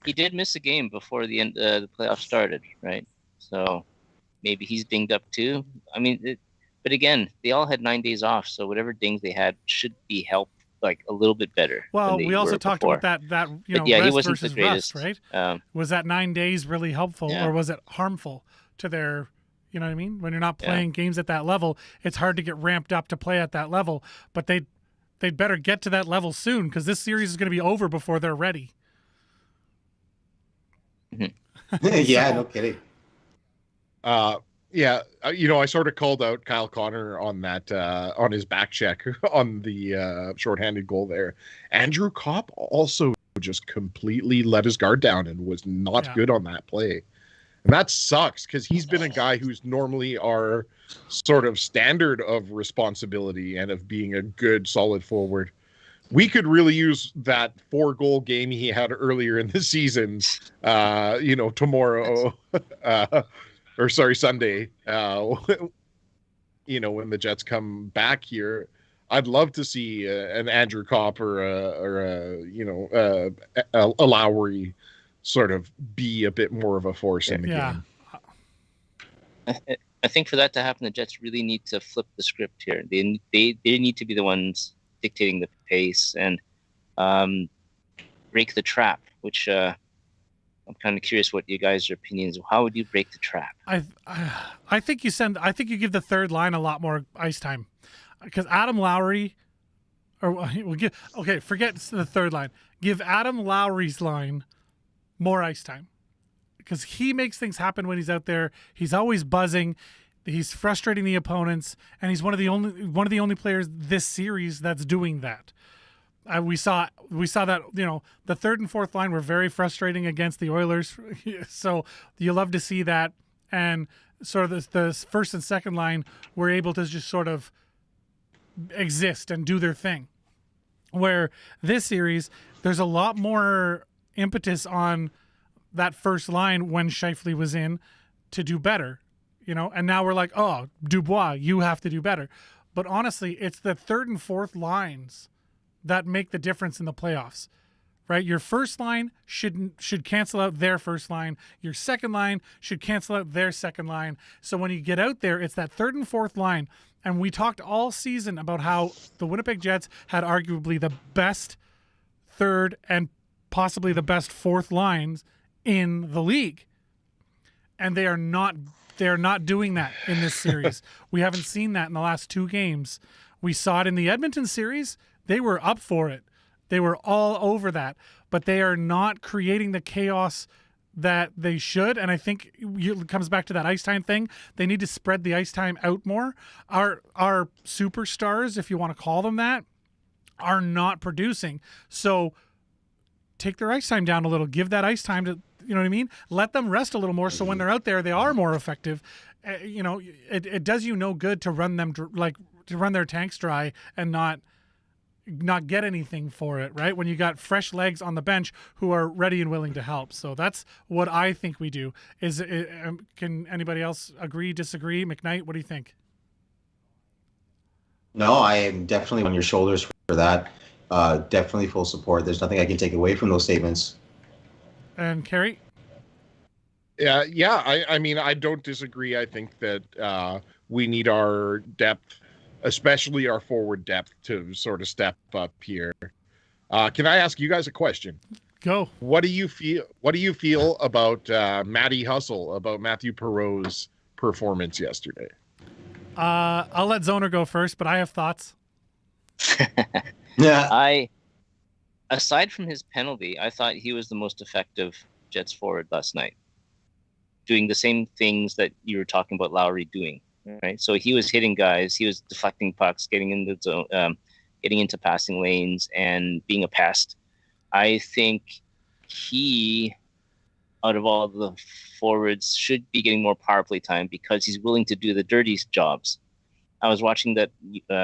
Speaker 2: He did miss a game before the end the playoffs started, right? So maybe he's dinged up too. I mean, but again, they all had 9 days off, so whatever dings they had should be helped like a little bit better.
Speaker 1: Well, we also talked
Speaker 2: before.
Speaker 1: about that rest
Speaker 2: he wasn't
Speaker 1: versus
Speaker 2: the greatest,
Speaker 1: rust, right? Was that 9 days really helpful, or was it harmful to their? You know what I mean? When you're not playing games at that level, it's hard to get ramped up to play at that level. But they'd better get to that level soon, because this series is going to be over before they're ready.
Speaker 4: Yeah, no kidding.
Speaker 3: I sort of called out Kyle Connor on that on his back check on the shorthanded goal there. Andrew Kopp also just completely let his guard down and was not good on that play. And that sucks, because he's been a guy who's normally our sort of standard of responsibility and of being a good, solid forward. We could really use that 4-goal game he had earlier in the season, tomorrow, Sunday, when the Jets come back here. I'd love to see an Andrew Kopp or a Lowry sort of be a bit more of a force in the game.
Speaker 2: I think for that to happen, the Jets really need to flip the script here. They need to be the ones dictating the pace and break the trap, which I'm kind of curious what you guys' opinions. How would you break the trap?
Speaker 1: I think you give the third line a lot more ice time, because Adam Lowry, forget the third line. Give Adam Lowry's line more ice time, because he makes things happen when he's out there. He's always buzzing. He's frustrating the opponents, and he's one of the only players this series that's doing that. We saw that, the third and fourth line were very frustrating against the Oilers. So you love to see that. And sort of the first and second line were able to just sort of exist and do their thing. Where this series, there's a lot more impetus on that first line when Scheifele was in to do better, and now we're like, oh, Dubois, you have to do better. But honestly, it's the third and fourth lines that make the difference in the playoffs, right? Your first line should cancel out their first line. Your second line should cancel out their second line. So when you get out there, it's that third and fourth line. And we talked all season about how the Winnipeg Jets had arguably the best third and possibly the best fourth lines in the league. And they are not doing that in this series. We haven't seen that in the last 2 games. We saw it in the Edmonton series. They were up for it. They were all over that, but they are not creating the chaos that they should, and I think it comes back to that ice time thing. They need to spread the ice time out more. Our superstars, if you want to call them that, are not producing. So take their ice time down a little. Give that ice time to, you know what I mean? Let them rest a little more, so when they're out there, they are more effective. It does you no good to run them to run their tanks dry and not get anything for it, right? When you got fresh legs on the bench who are ready and willing to help. So that's what I think we do. Can anybody else agree, disagree? McKnight, what do you think?
Speaker 4: No, I am definitely on your shoulders for that. Definitely full support. There's nothing I can take away from those statements.
Speaker 1: And Carey?
Speaker 3: Yeah. I mean, I don't disagree. I think that we need our depth, especially our forward depth, to sort of step up here. Can I ask you guys a question?
Speaker 1: Go.
Speaker 3: What do you feel about Matty Hustle, about Matthew Perreault's performance yesterday?
Speaker 1: I'll let Zoner go first, but I have thoughts.
Speaker 4: Yeah.
Speaker 2: Aside from his penalty, I thought he was the most effective Jets forward last night, doing the same things that you were talking about Lowry doing. Right, so he was hitting guys, he was deflecting pucks, getting into zone, getting into passing lanes, and being a pest. I think he, out of all the forwards, should be getting more power play time because he's willing to do the dirty jobs. I was watching that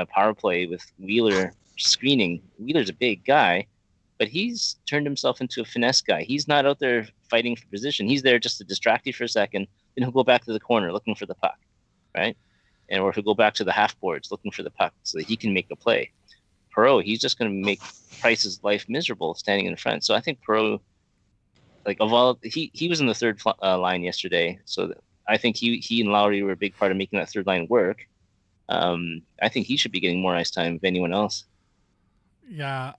Speaker 2: power play with Wheeler screening. Wheeler's a big guy, but he's turned himself into a finesse guy. He's not out there fighting for position. He's there just to distract you for a second, then he'll go back to the corner looking for the puck. Right, or he'll go back to the half boards looking for the puck so that he can make a play. Perreault, he's just going to make Price's life miserable standing in front. So I think Perreault, he was in the third line yesterday. So I think he and Lowry were a big part of making that third line work. I think he should be getting more ice time than anyone else.
Speaker 1: Yeah.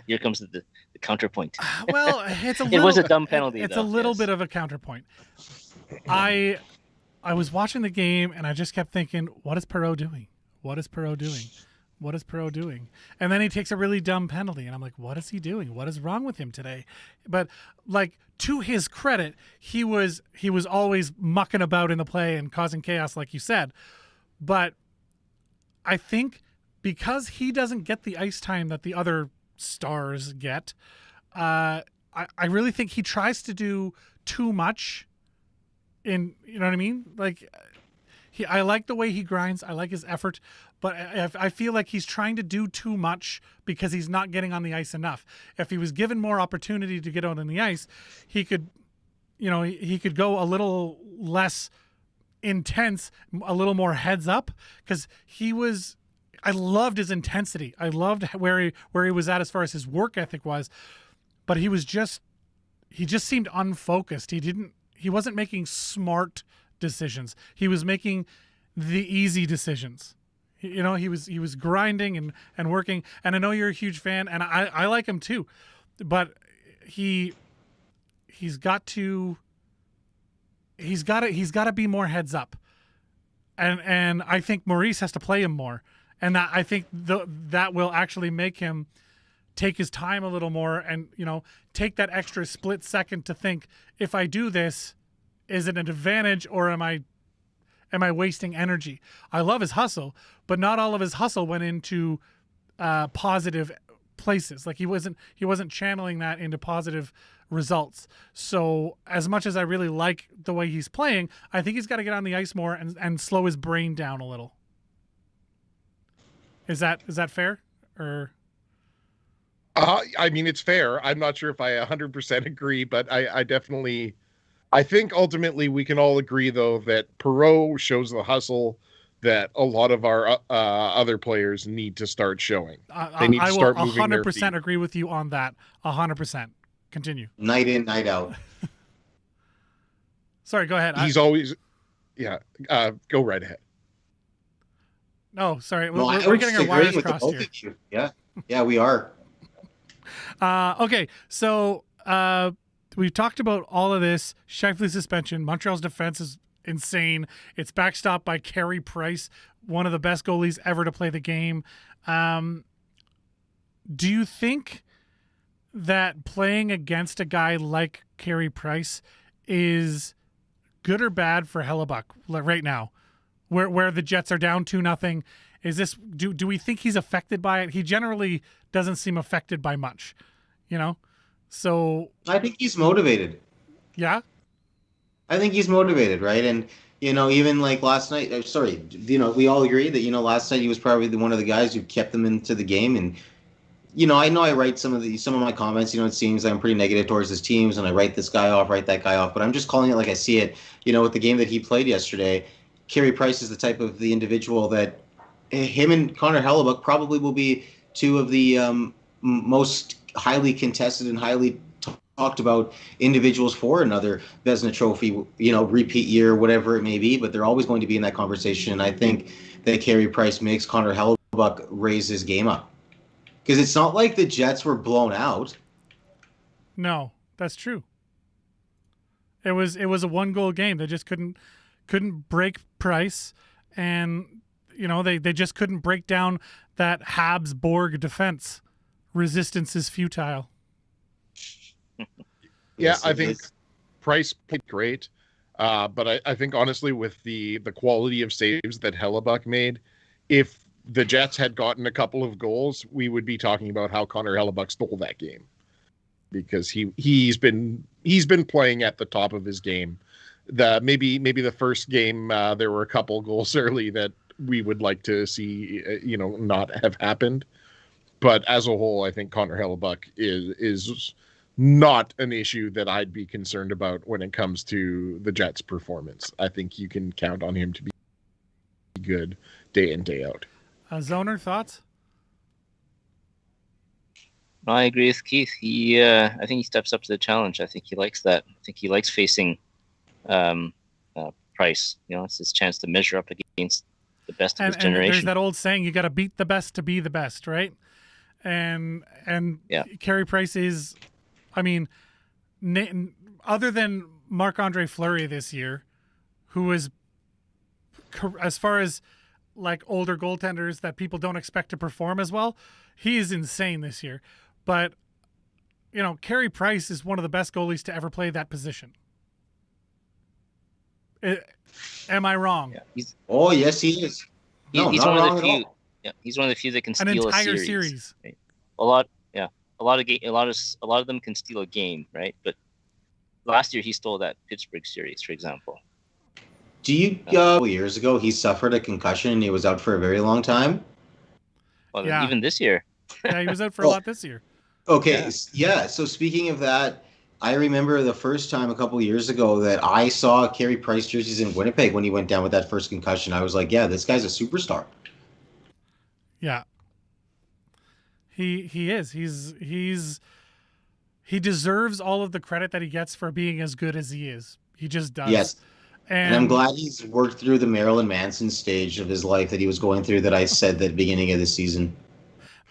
Speaker 2: Here comes the counterpoint.
Speaker 1: Well, it's
Speaker 2: it was a dumb penalty.
Speaker 1: It's
Speaker 2: though,
Speaker 1: a little
Speaker 2: yes.
Speaker 1: bit of a counterpoint. I was watching the game and I just kept thinking, what is Perreault doing? What is Perreault doing? What is Perreault doing? And then he takes a really dumb penalty and I'm like, what is he doing? What is wrong with him today? But to his credit, he was always mucking about in the play and causing chaos, like you said. But I think because he doesn't get the ice time that the other stars get, I really think he tries to do too much. You know what I mean? I like the way he grinds. I like his effort, but I feel like he's trying to do too much because he's not getting on the ice enough. If he was given more opportunity to get out on the ice, he could go a little less intense, a little more heads up, because I loved his intensity. I loved where he was at as far as his work ethic was, but he just seemed unfocused. He wasn't making smart decisions. He was making the easy decisions. He was grinding and working. And I know you're a huge fan, and I like him too, but he's got to be more heads up. And I think Maurice has to play him more. And I think that will actually make him take his time a little more and, take that extra split second to think, if I do this, is it an advantage or am I wasting energy? I love his hustle, but not all of his hustle went into positive places. Like he wasn't channeling that into positive results. So as much as I really like the way he's playing, I think he's got to get on the ice more and slow his brain down a little. Is that fair? Or
Speaker 3: I mean, it's fair. I'm not sure if I 100% agree, but I think ultimately we can all agree, though, that Perreault shows the hustle that a lot of our other players need to start showing. They need to start moving their feet.
Speaker 1: I will 100% agree with you on that. 100%. Continue.
Speaker 4: Night in, night out.
Speaker 1: Sorry, go ahead.
Speaker 3: He's always, go right ahead.
Speaker 1: No, sorry.
Speaker 4: No,
Speaker 1: we're getting our wires crossed here.
Speaker 4: Yeah, we are.
Speaker 1: Okay, so we've talked about all of this. Scheifele suspension. Montreal's defense is insane. It's backstopped by Carey Price, one of the best goalies ever to play the game. Do you think that playing against a guy like Carey Price is good or bad for Hellebuck right now, where the Jets are down 2-0? Is this do we think he's affected by it? He generally doesn't seem affected by much, So
Speaker 4: I think he's motivated.
Speaker 1: yeah,
Speaker 4: I think he's motivated, right? And even like last night. We all agree that last night he was probably one of the guys who kept them into the game. And I know I write some of my comments. It seems like I'm pretty negative towards his teams, and I write this guy off, write that guy off. But I'm just calling it like I see it. With the game that he played yesterday, Carey Price is the type of the individual that him and Connor Hellebuck probably will be two of the most highly contested and highly talked about individuals for another Vezina Trophy, repeat year, whatever it may be. But they're always going to be in that conversation. And I think that Carey Price makes Connor Hellebuck raise his game up. Because it's not like the Jets were blown out.
Speaker 1: No, that's true. It was a 1-goal game. They just couldn't break Price, and they just couldn't break down that Habs Borg defense. Resistance is futile.
Speaker 3: Yeah, I think Price played great, but I think honestly with the quality of saves that Hellebuck made, if the Jets had gotten a couple of goals, we would be talking about how Connor Hellebuck stole that game, because he's been playing at the top of his game. Maybe the first game there were a couple goals early that we would like to see not have happened, but as a whole, I think Connor Hellebuck is not an issue that I'd be concerned about when it comes to the Jets' performance. I think you can count on him to be good day in, day out.
Speaker 1: Zoner, thoughts?
Speaker 2: I agree with Keith. I think he steps up to the challenge. I think he likes that. I think he likes facing Price. It's his chance to measure up against the best of his generation.
Speaker 1: There's that old saying, you got to beat the best to be the best, right? And
Speaker 2: yeah.
Speaker 1: Carey Price is, other than Marc-Andre Fleury this year, who is, as far as like older goaltenders that people don't expect to perform as well, he is insane this year. But Carey Price is one of the best goalies to ever play that position. Am I wrong?
Speaker 2: Yeah,
Speaker 4: yes, he is.
Speaker 2: He's one of the few. Yeah, he's one of the few that can steal
Speaker 1: an entire
Speaker 2: a
Speaker 1: series.
Speaker 2: Right? A lot of them can steal a game, right? But last year he stole that Pittsburgh series, for example.
Speaker 4: Do you couple years ago he suffered a concussion and he was out for a very long time?
Speaker 2: Well, even this year.
Speaker 1: Yeah, he was out for a lot this year.
Speaker 4: Okay, yeah. So speaking of that, I remember the first time a couple of years ago that I saw Carey Price jerseys in Winnipeg when he went down with that first concussion. I was like, yeah, this guy's a superstar.
Speaker 1: Yeah. He is. He deserves all of the credit that he gets for being as good as he is. He just does.
Speaker 4: Yes. And I'm glad he's worked through the Marilyn Manson stage of his life that he was going through that I said at the beginning of the season.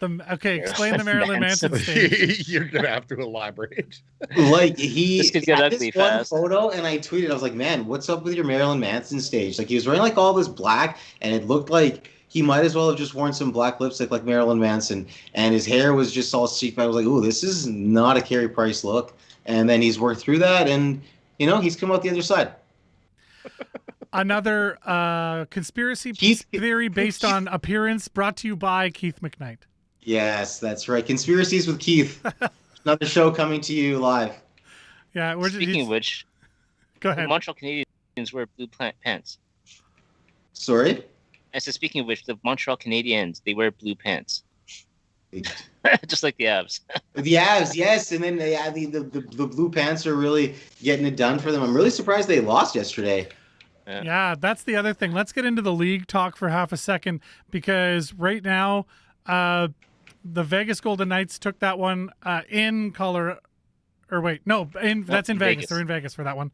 Speaker 1: Explain the Marilyn Manson stage.
Speaker 3: You're going to have to elaborate.
Speaker 4: Like, he
Speaker 2: this could get
Speaker 4: had
Speaker 2: ugly
Speaker 4: this one
Speaker 2: fast.
Speaker 4: photo, and I tweeted, I was like, man, what's up with your Marilyn Manson stage? Like, he was wearing, like, all this black, and it looked like he might as well have just worn some black lipstick like Marilyn Manson, and his hair was just all cheap. I was like, ooh, this is not a Carey Price look. And then he's worked through that, and, he's come out the other side.
Speaker 1: Another conspiracy theory based on appearance, brought to you by Keith McKnight.
Speaker 4: Yes, that's right. Conspiracies with Keith. Another show coming to you live.
Speaker 1: Yeah.
Speaker 2: Speaking of which,
Speaker 1: go ahead.
Speaker 2: The Montreal Canadiens wear blue pants.
Speaker 4: Sorry?
Speaker 2: I said, speaking of which, the Montreal Canadiens, they wear blue pants. Just like the Habs.
Speaker 4: The Habs, yes. And then the blue pants are really getting it done for them. I'm really surprised they lost yesterday.
Speaker 1: Yeah, that's the other thing. Let's get into the league talk for half a second, because right now the Vegas Golden Knights took that one in Colorado. Or wait, no, that's in Vegas. They're in Vegas for that one.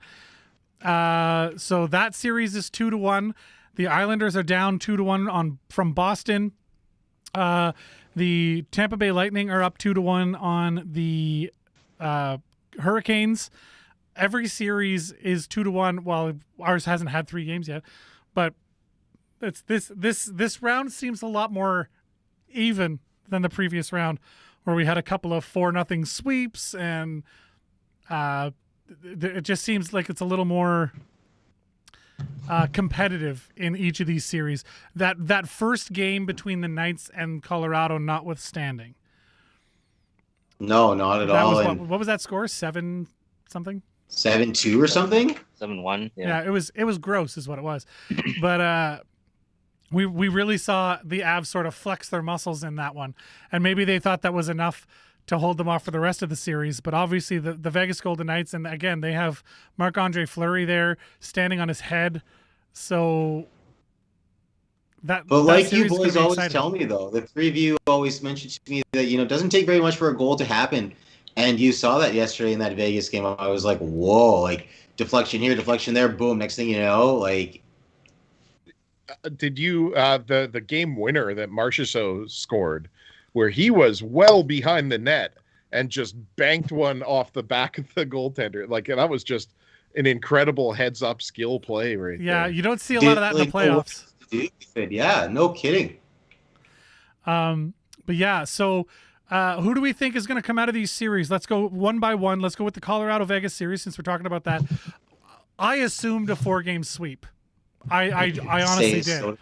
Speaker 1: So that series is 2-1. The Islanders are down 2-1 from Boston. The Tampa Bay Lightning are up 2-1 on the Hurricanes. Every series is 2-1. Well, ours hasn't had 3 games yet, but it's this round seems a lot more even than the previous round. where we had a couple of 4-0 sweeps, and it just seems like it's a little more competitive in each of these series. That first game between the Knights and Colorado notwithstanding.
Speaker 4: No, not at
Speaker 1: That
Speaker 4: all.
Speaker 1: was
Speaker 4: And
Speaker 1: what was that score? 7 something?
Speaker 4: 7-2 or something.
Speaker 2: 7-1.
Speaker 1: Yeah, it was gross is what it was. But we really saw the Avs sort of flex their muscles in that one. And maybe they thought that was enough to hold them off for the rest of the series. But obviously the Vegas Golden Knights, and again, they have Marc-Andre Fleury there standing on his head. So
Speaker 4: But
Speaker 1: that
Speaker 4: like you
Speaker 1: series is gonna
Speaker 4: boys
Speaker 1: be
Speaker 4: always
Speaker 1: exciting.
Speaker 4: tell me, though, the three of you always mention to me that, it doesn't take very much for a goal to happen. And you saw that yesterday in that Vegas game. I was like, whoa, like deflection here, deflection there, boom. Next thing you know, like.
Speaker 3: Did you the game winner that Marchessault scored, where he was well behind the net and just banked one off the back of the goaltender? Like, that was just an incredible heads-up skill play right there.
Speaker 1: Yeah, you don't see a lot of that in the playoffs.
Speaker 4: Yeah, no kidding.
Speaker 1: But yeah, so who do we think is going to come out of these series? Let's go one by one. Let's go with the Colorado Vegas series since we're talking about that. I assumed a 4-game sweep. I honestly did.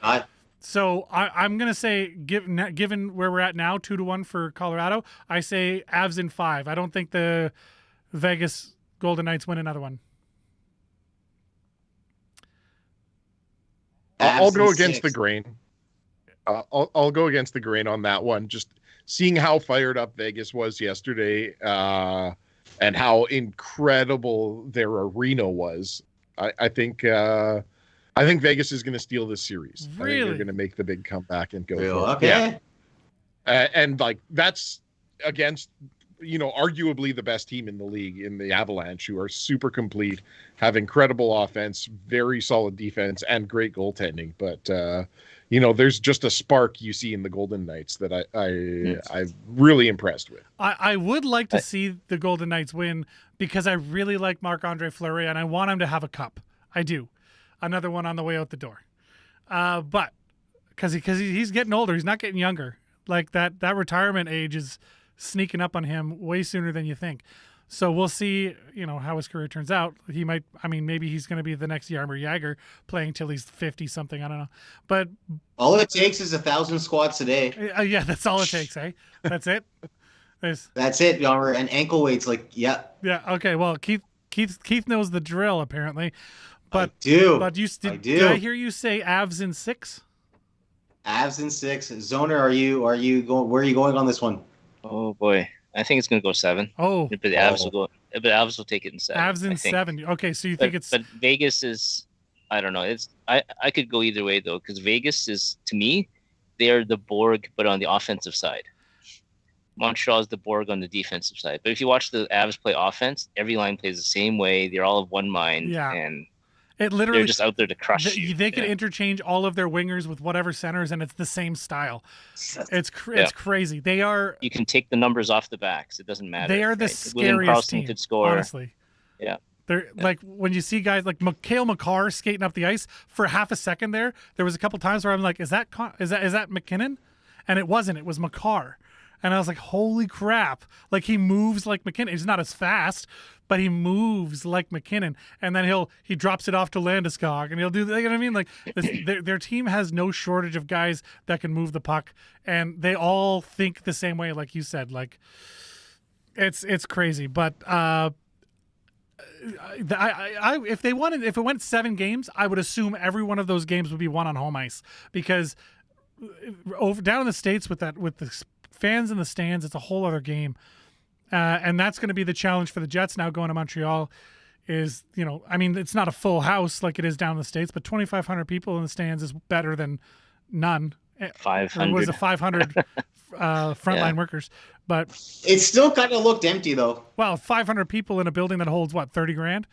Speaker 1: So I'm going to say, given where we're at now, 2-1 for Colorado, I say Avs in 5. I don't think the Vegas Golden Knights win another one.
Speaker 3: I'll go against the grain. I'll go against the grain on that one. Just seeing how fired up Vegas was yesterday, and how incredible their arena was. I think Vegas is going to steal this series.
Speaker 1: Really?
Speaker 3: I think they're going to make the big comeback and go for it.
Speaker 4: Okay.
Speaker 3: Yeah. And like, that's against, arguably the best team in the league in the Avalanche, who are super complete, have incredible offense, very solid defense, and great goaltending. But, there's just a spark you see in the Golden Knights that I'm really impressed with.
Speaker 1: I would like to see the Golden Knights win because I really like Marc-Andre Fleury and I want him to have a cup. I do. Another one on the way out the door. But because he's getting older, he's not getting younger. Like that retirement age is sneaking up on him way sooner than you think. So we'll see, how his career turns out. He might, maybe he's going to be the next Jaromir Jagr playing till he's 50 something. I don't know. But
Speaker 4: all it takes is 1,000 squats a day.
Speaker 1: Yeah, that's all it takes, eh? That's it.
Speaker 4: That's it, Jaromir. And ankle weights, yeah.
Speaker 1: Yeah. Okay. Well, Keith knows the drill apparently. But
Speaker 4: I do.
Speaker 1: But did I hear you say Avs in 6?
Speaker 4: Avs in 6. Zoner, are you going? Where are you going on this one?
Speaker 2: Oh boy, I think it's going to go 7.
Speaker 1: Oh,
Speaker 2: but the Avs will go. But Avs will take it in 7.
Speaker 1: Avs in 7. Okay, so you think it's?
Speaker 2: But Vegas is. I don't know. I could go either way though, because Vegas is, to me, they are the Borg, but on the offensive side. Montreal is the Borg on the defensive side. But if you watch the Avs play offense, every line plays the same way. They're all of one mind.
Speaker 1: Yeah.
Speaker 2: And
Speaker 1: it literally,
Speaker 2: they're just out there to crush you.
Speaker 1: They could interchange all of their wingers with whatever centers, and it's the same style. It's crazy. They are.
Speaker 2: You can take the numbers off the backs. It doesn't matter.
Speaker 1: They are the scariest team.
Speaker 2: Could score.
Speaker 1: Honestly.
Speaker 2: Yeah.
Speaker 1: They're like, when you see guys like Cale Makar skating up the ice for half a second there was a couple times where I'm like, is that McKinnon? And it wasn't. It was Makar. And I was like, holy crap. Like, he moves like McKinnon. He's not as fast, but he moves like McKinnon. And then he drops it off to Landeskog, and he'll do, you know what I mean? Like, their team has no shortage of guys that can move the puck, and they all think the same way, like you said. Like, it's crazy. But if it went 7 games, I would assume every one of those games would be won on home ice, because down in the States with the fans in the stands, it's a whole other game. And that's going to be the challenge for the Jets now going to Montreal is, it's not a full house like it is down in the States, but 2,500 people in the stands is better than none.
Speaker 2: 500.
Speaker 1: Or was it 500 frontline workers? But
Speaker 4: it still kind of looked empty though.
Speaker 1: Well, 500 people in a building that holds what, 30 grand?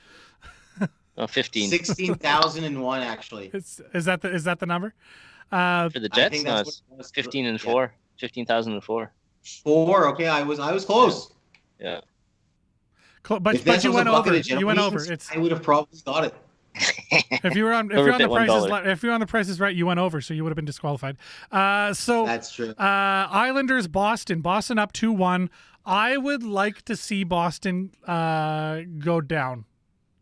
Speaker 2: 15.
Speaker 4: 16,001 actually.
Speaker 1: Is that the number?
Speaker 2: For the Jets, no, it's 15 and 4. 15,004.
Speaker 4: 4. Okay, I was close.
Speaker 2: Yeah.
Speaker 1: But you went over. You went over.
Speaker 4: I would have probably got it.
Speaker 1: If you were on, if you're on the Price is Right, you went over, so you would have been disqualified. So
Speaker 4: That's true.
Speaker 1: Islanders, Boston up 2-1. I would like to see Boston go down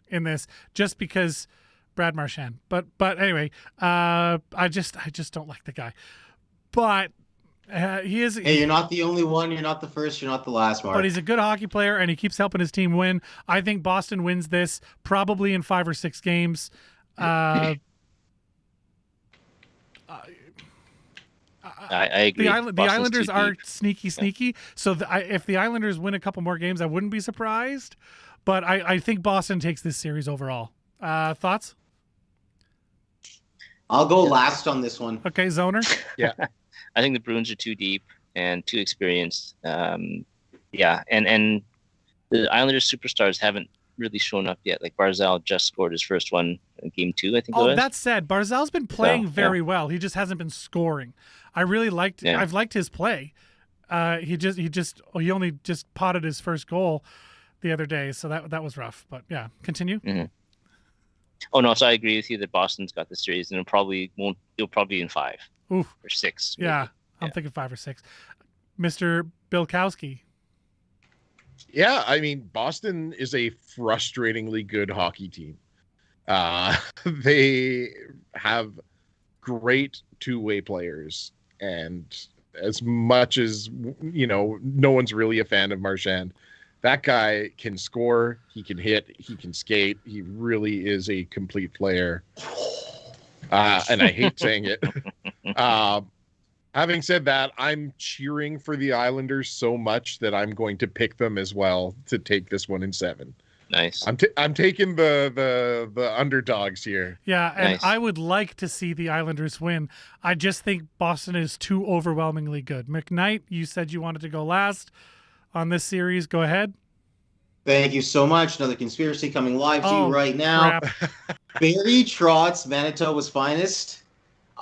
Speaker 1: in this, just because Brad Marchand. But anyway, I just don't like the guy. But he is.
Speaker 4: Hey, you're not the only one. You're not the first. You're not the last, Mark.
Speaker 1: But he's a good hockey player, and he keeps helping his team win. I think Boston wins this probably in 5 or 6 games.
Speaker 2: I agree.
Speaker 1: The Islanders are sneaky. So if the Islanders win a couple more games, I wouldn't be surprised. But I think Boston takes this series overall. Thoughts?
Speaker 4: I'll go last on this one.
Speaker 1: Okay, Zoner.
Speaker 3: Yeah.
Speaker 2: I think the Bruins are too deep and too experienced. And the Islanders superstars haven't really shown up yet. Like Barzal just scored his first one in game 2, I think it was.
Speaker 1: That said, Barzal's been playing very well. He just hasn't been scoring. I really liked. Yeah. I've liked his play. He only just potted his first goal the other day, so that was rough. But yeah, continue.
Speaker 2: Mm-hmm. Oh no, so I agree with you that Boston's got the series, and it'll probably in 5 or 6. Maybe.
Speaker 1: Yeah, I'm thinking 5 or 6. Mr. Bilkowski.
Speaker 3: Yeah, I mean, Boston is a frustratingly good hockey team. They have great two-way players, and as much as, no one's really a fan of Marchand, that guy can score, he can hit, he can skate. He really is a complete player. And I hate saying it. Having said that, I'm cheering for the Islanders so much that I'm going to pick them as well to take this one in 7.
Speaker 2: Nice.
Speaker 3: I'm taking the underdogs here.
Speaker 1: Yeah, and
Speaker 2: nice.
Speaker 1: I would like to see the Islanders win. I just think Boston is too overwhelmingly good. McKnight, you said you wanted to go last on this series. Go ahead.
Speaker 4: Thank you so much. Another conspiracy coming live to you right now. Barry Trotz, Manitoba's finest.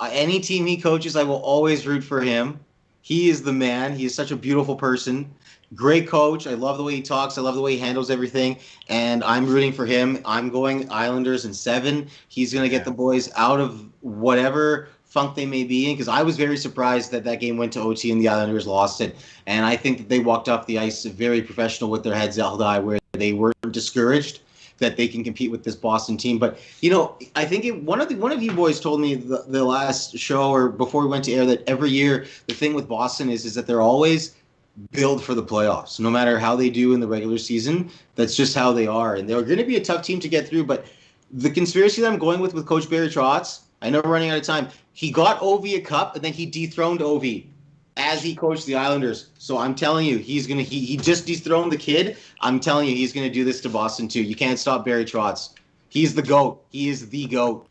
Speaker 4: Any team he coaches, I will always root for him. He is the man. He is such a beautiful person. Great coach. I love the way he talks. I love the way he handles everything. And I'm rooting for him. I'm going Islanders in 7. He's going to get the boys out of whatever funk they may be in, because I was very surprised that game went to OT and the Islanders lost it. And I think that they walked off the ice very professional with their heads held high, where they weren't discouraged that they can compete with this Boston team. But, I think one of you boys told me the last show or before we went to air that every year the thing with Boston is that they're always build for the playoffs. No matter how they do in the regular season, that's just how they are. And they're going to be a tough team to get through. But the conspiracy that I'm going with Coach Barry Trotz, I know we're running out of time. He got Ovi a cup, and then he dethroned Ovi as he coached the Islanders. So I'm telling you, he just dethroned the kid. I'm telling you, he's going to do this to Boston too. You can't stop Barry Trotz. He's the GOAT. He is the GOAT.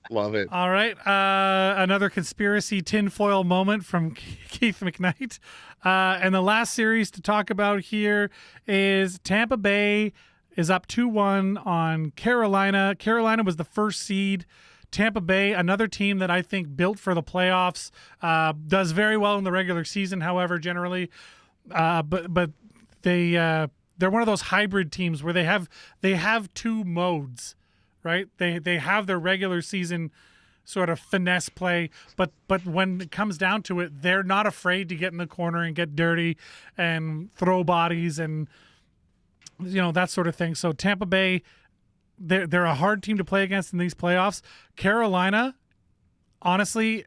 Speaker 3: Love it.
Speaker 1: All right. Another conspiracy tinfoil moment from Keith McKnight. And the last series to talk about here is Tampa Bay is up 2-1 on Carolina. Carolina was the first seed. Tampa Bay, another team that I think built for the playoffs, does very well in the regular season, however, generally. But they're one of those hybrid teams where they have 2 modes, right? They have their regular season sort of finesse play, but when it comes down to it, they're not afraid to get in the corner and get dirty and throw bodies and that sort of thing. So Tampa Bay, they're a hard team to play against in these playoffs. Carolina, honestly,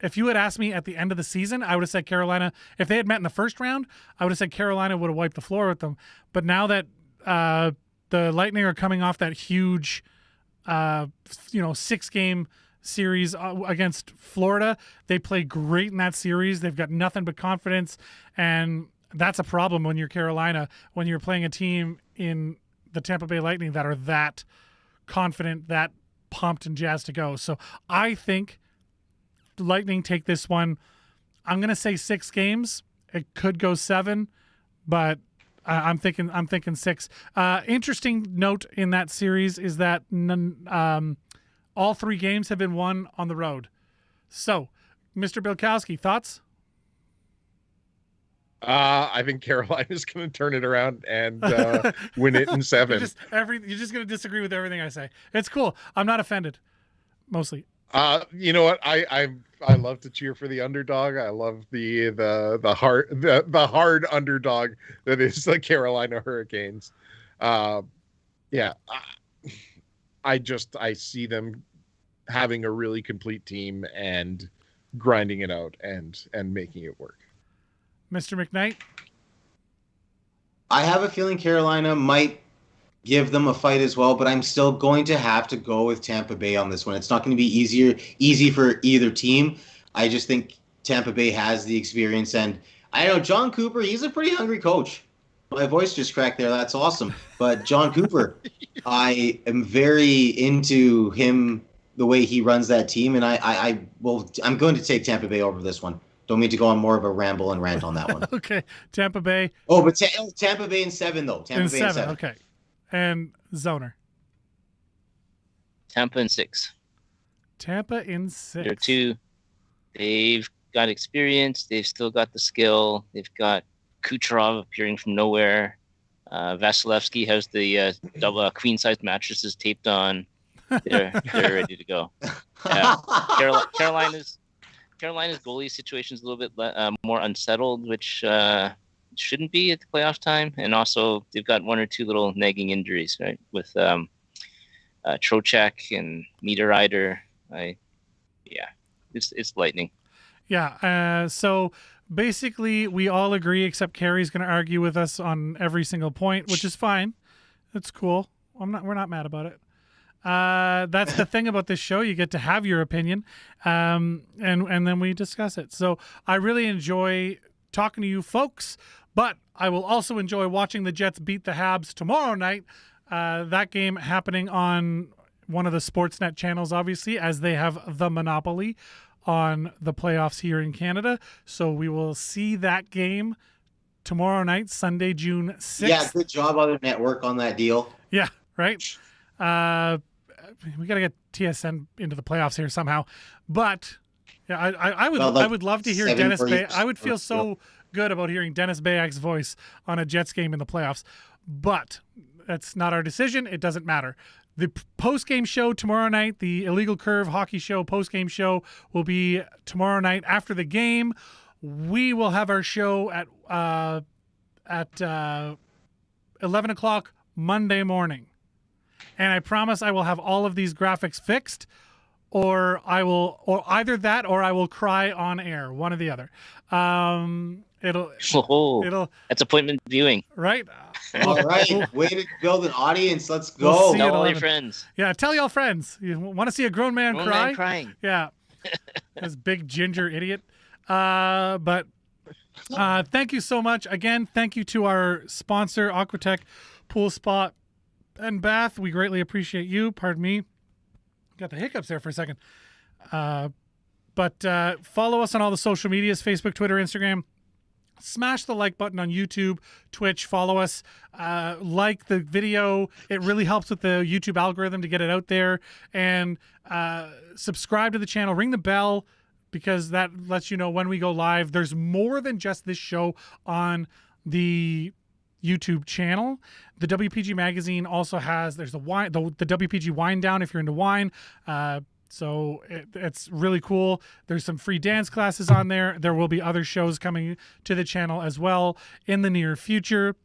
Speaker 1: if you had asked me at the end of the season, I would have said Carolina. If they had met in the first round, I would have said Carolina would have wiped the floor with them. But now that the Lightning are coming off that huge 6-game series against Florida, they play great in that series. They've got nothing but confidence, and that's a problem when you're Carolina, when you're playing a team in the Tampa Bay Lightning that are that confident, that pumped and jazzed to go. So I think the Lightning take this one. I'm going to say 6 games. It could go 7, but I'm thinking 6. Interesting note in that series is that all 3 games have been won on the road. So, Mr. Bilkowski, thoughts?
Speaker 3: I think Carolina's going to turn it around and win it in 7.
Speaker 1: You're just going to disagree with everything I say. It's cool. I'm not offended. Mostly.
Speaker 3: You know what? I love to cheer for the underdog. I love the hard underdog that is the Carolina Hurricanes. Yeah, I see them having a really complete team and grinding it out and making it work.
Speaker 1: Mr. McKnight?
Speaker 4: I have a feeling Carolina might give them a fight as well, but I'm still going to have to go with Tampa Bay on this one. It's not going to be easy for either team. I just think Tampa Bay has the experience, and I know John Cooper, he's a pretty hungry coach. My voice just cracked there. That's awesome. But John Cooper, I am very into him, the way he runs that team, and I'm going to take Tampa Bay over this one. Don't mean to go on more of a ramble and rant on that one.
Speaker 1: Okay, Tampa Bay.
Speaker 4: Oh, but Tampa Bay in 7 though. Tampa Bay in 7.
Speaker 1: Okay. And Zoner.
Speaker 2: Tampa in 6.
Speaker 1: Tampa in 6.
Speaker 2: They've got experience. They've still got the skill. They've got Kucherov appearing from nowhere. Vasilevsky has the double queen-size mattresses taped on. They're ready to go. Carolina's goalie situation is a little bit more unsettled, which shouldn't be at the playoff time. And also, they've got one or two little nagging injuries, right? With Trocheck and Niederreiter. It's lightning.
Speaker 1: Yeah. So basically, we all agree, except Carey's going to argue with us on every single point, which is fine. It's cool. We're not mad about it. That's the thing about this show. You get to have your opinion, and then we discuss it. So I really enjoy talking to you folks, but I will also enjoy watching the Jets beat the Habs tomorrow night. That game happening on one of the Sportsnet channels, obviously, as they have the monopoly on the playoffs here in Canada. So we will see that game tomorrow night, Sunday, June 6th.
Speaker 4: Yeah, good job on the network on that deal.
Speaker 1: Yeah, right. We got to get TSN into the playoffs here somehow. But yeah, I would love to hear Dennis Bay. I would feel so good about hearing Dennis Bayak's voice on a Jets game in the playoffs. But that's not our decision. It doesn't matter. The post-game show tomorrow night, the Illegal Curve hockey show post-game show, will be tomorrow night after the game. We will have our show at 11 o'clock Monday morning. And I promise I will have all of these graphics fixed, or either that or I will cry on air, one or the other.
Speaker 2: That's appointment viewing.
Speaker 1: Right?
Speaker 4: All right. Way to build an audience. Let's go.
Speaker 2: Tell all your friends.
Speaker 1: Yeah, tell y'all friends. You want to see a grown man cry?
Speaker 2: Man crying.
Speaker 1: Yeah. This big ginger idiot. But thank you so much. Again, thank you to our sponsor, Aquatech Pool Spa and Bath. We greatly appreciate you. Pardon me. Got the hiccups there for a second. But follow us on all the social medias, Facebook, Twitter, Instagram. Smash the like button on YouTube, Twitch. Follow us. Like the video. It really helps with the YouTube algorithm to get it out there. And subscribe to the channel. Ring the bell, because that lets you know when we go live. There's more than just this show on the YouTube channel. The WPG magazine also has, there's the WPG Wine Down if you're into wine. So it's really cool. There's some free dance classes on there. There will be other shows coming to the channel as well in the near future.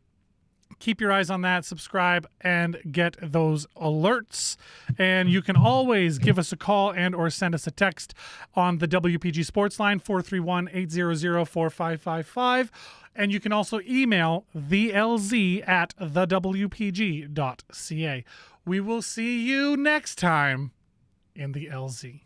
Speaker 1: Keep your eyes on that, subscribe, and get those alerts. And you can always give us a call and or send us a text on the WPG Sports Line, 431-800-4555. And you can also email thelz@thewpg.ca. We will see you next time in the LZ.